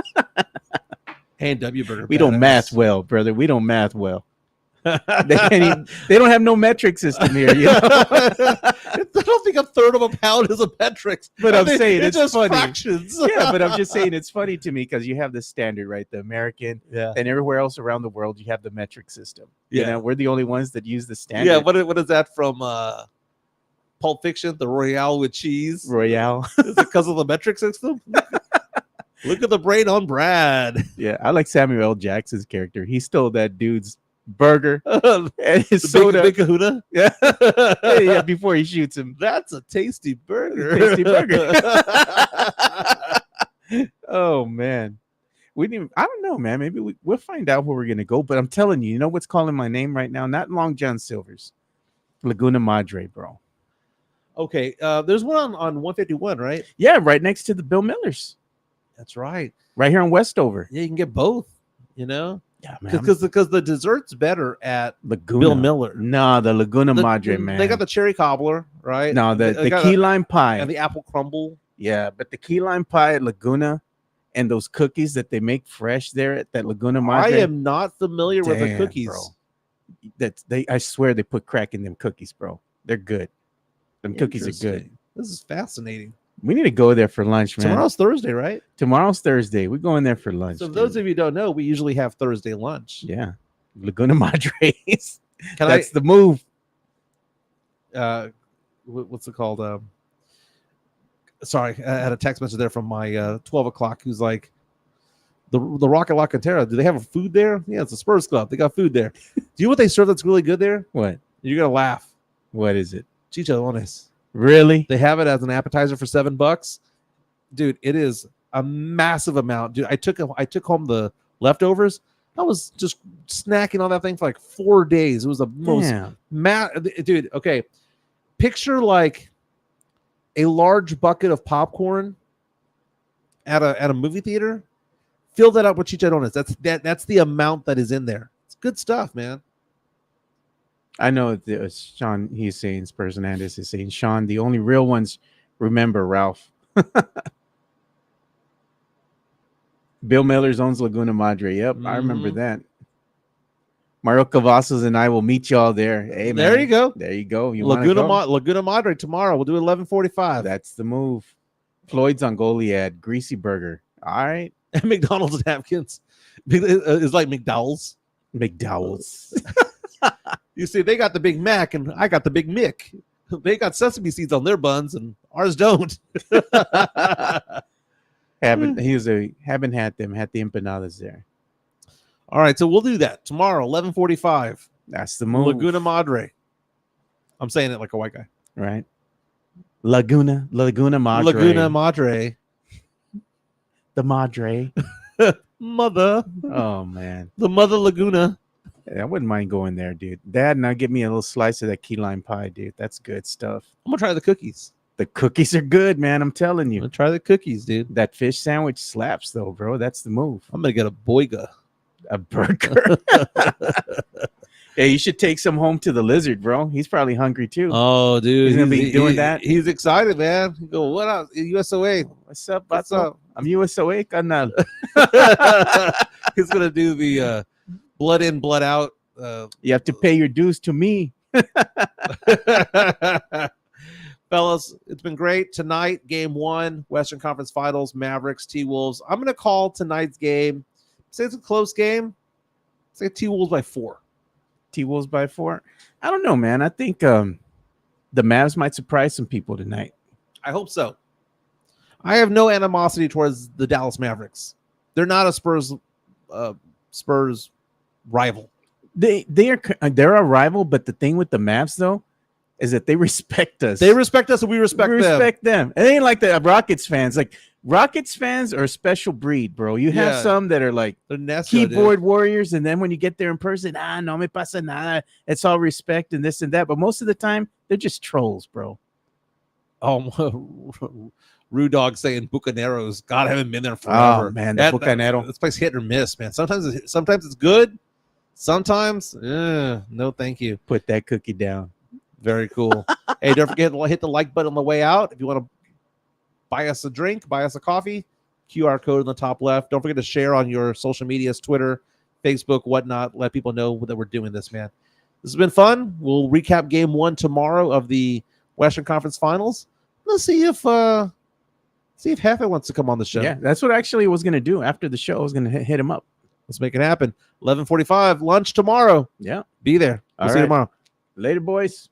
A&W burger. We don't math well, brother. We don't math well. They don't have no metric system here. You know? I don't think a third of a pound is a metric. But I'm saying it's just funny. fractions. Yeah, but I'm just saying it's funny to me because you have the standard, right? The American, Yeah. and everywhere else around the world, you have the metric system. Yeah. You know, we're the only ones that use the standard. Yeah. What is that from Pulp Fiction? The Royale with cheese. Royale. Is it because of the metric system? Look at the brain on Brad. Yeah, I like Samuel L. Jackson's character. He stole that dude's burger and his soda. Big Kahuna. Yeah. Yeah, before he shoots him. That's a tasty burger. Tasty burger. Oh man, we didn't. I don't know, man. Maybe we'll find out where we're gonna go. But I'm telling you, you know what's calling my name right now? Not Long John Silver's, Laguna Madre, bro. Okay, there's one on 151, right? Yeah, right next to the Bill Millers, That's right. right here on Westover. Yeah, you can get both. You know, Yeah, man. because the dessert's better at Laguna. Bill Miller. No, the Laguna Madre, man. They got the cherry cobbler, right? no, They the got key lime pie. and the apple crumble. Yeah, but the key lime pie at Laguna and those cookies that they make fresh there at that Laguna Madre. I am not familiar with the Damn, cookies. bro. I swear they put crack in them cookies, bro. They're good. Them cookies are good. Interesting. This is fascinating. We need to go there for lunch, man. Tomorrow's Thursday, right? Tomorrow's Thursday. We're going there for lunch. So, dude. those of you who don't know, we usually have Thursday lunch. Yeah, Laguna Madres. Can That's the move. What's it called? Sorry, I had a text message there from my 12 o'clock who's like, the Rocket La Cantera, do they have food there? Yeah, it's a Spurs club. They got food there. Do you know what they serve that's really good there? What? You're going to laugh. What is it? Chicharrones. Really? They have it as an appetizer for $7. Dude, it is a massive amount. Dude, I took home the leftovers. I was just snacking on that thing for like 4 days. It was the most Damn. dude, okay. Picture like a large bucket of popcorn at a movie theater. Fill that up with chicharrones. That's the amount that is in there. It's good stuff, man. I know Sean, he's saying, Spurs Hernandez is saying, Sean, the only real ones remember Ralph. Bill Miller's owns Laguna Madre. Yep, I remember that. Mario Cavazos and I will meet y'all there. Hey, man. There you go. There you go. You Laguna Madre tomorrow. We'll do 11:45. That's the move. Floyd's on Goliad, greasy burger. All right. And McDonald's napkins. It's like McDowell's. McDowell's. You see, they got the Big Mac and I got the Big Mick. They got sesame seeds on their buns and ours don't. haven't had them. Had the empanadas there. All right, so we'll do that tomorrow, 11:45. That's the move. Laguna Madre. I'm saying it like a white guy. Right. Laguna Madre. Laguna Madre. The Madre. Mother. Oh man. The Mother Laguna. Yeah, I wouldn't mind going there, dude. Dad, now give me a little slice of that key lime pie, dude. That's good stuff. I'm gonna try the cookies. The cookies are good, man. I'm telling I'm you. gonna try the cookies, dude. That fish sandwich slaps, though, bro. That's the move. I'm gonna get a boiga. A burger. Yeah, you should take some home to the lizard, bro. He's probably hungry too. Oh, dude, He's gonna be doing that. He's excited, man. He go, what up, USOA? What's up? What's up? I'm USOA, carnal. He's gonna do the blood in, blood out. You have to pay your dues to me. Fellas, it's been great tonight. Game 1, Western Conference Finals, Mavericks, T-Wolves. I'm gonna call tonight's game. Say it's a close game. Say T-Wolves by 4. T-Wolves by 4. I don't know, man. I think the Mavs might surprise some people tonight. I hope so. I have no animosity towards the Dallas Mavericks. They're not a Spurs rival. They're a rival, but the thing with the Mavs though is that they respect us. They respect us, and we respect them. It ain't like the Rockets fans. Like Rockets fans are a special breed, bro. You have some that are like keyboard warriors, and then when you get there in person, no me pasa nada. It's all respect and this and that. But most of the time, they're just trolls, bro. Oh, Rude Dog saying Bucaneros. God, I haven't been there forever. Oh man, the Bucanero. This place hit or miss, man. Sometimes it's good. Sometimes, no, thank you. Put that cookie down. Very cool. Hey, don't forget to hit the like button on the way out. If you want to buy us a drink, buy us a coffee, QR code in the top left. Don't forget to share on your social medias, Twitter, Facebook, whatnot. Let people know that we're doing this, man. This has been fun. We'll recap game 1 tomorrow of the Western Conference Finals. Let's see if Hefe wants to come on the show. Yeah, that's what actually I was going to do after the show. I was going to hit him up. Let's make it happen. 11:45, lunch tomorrow. Yeah. Be there. We'll see you tomorrow. Later, boys.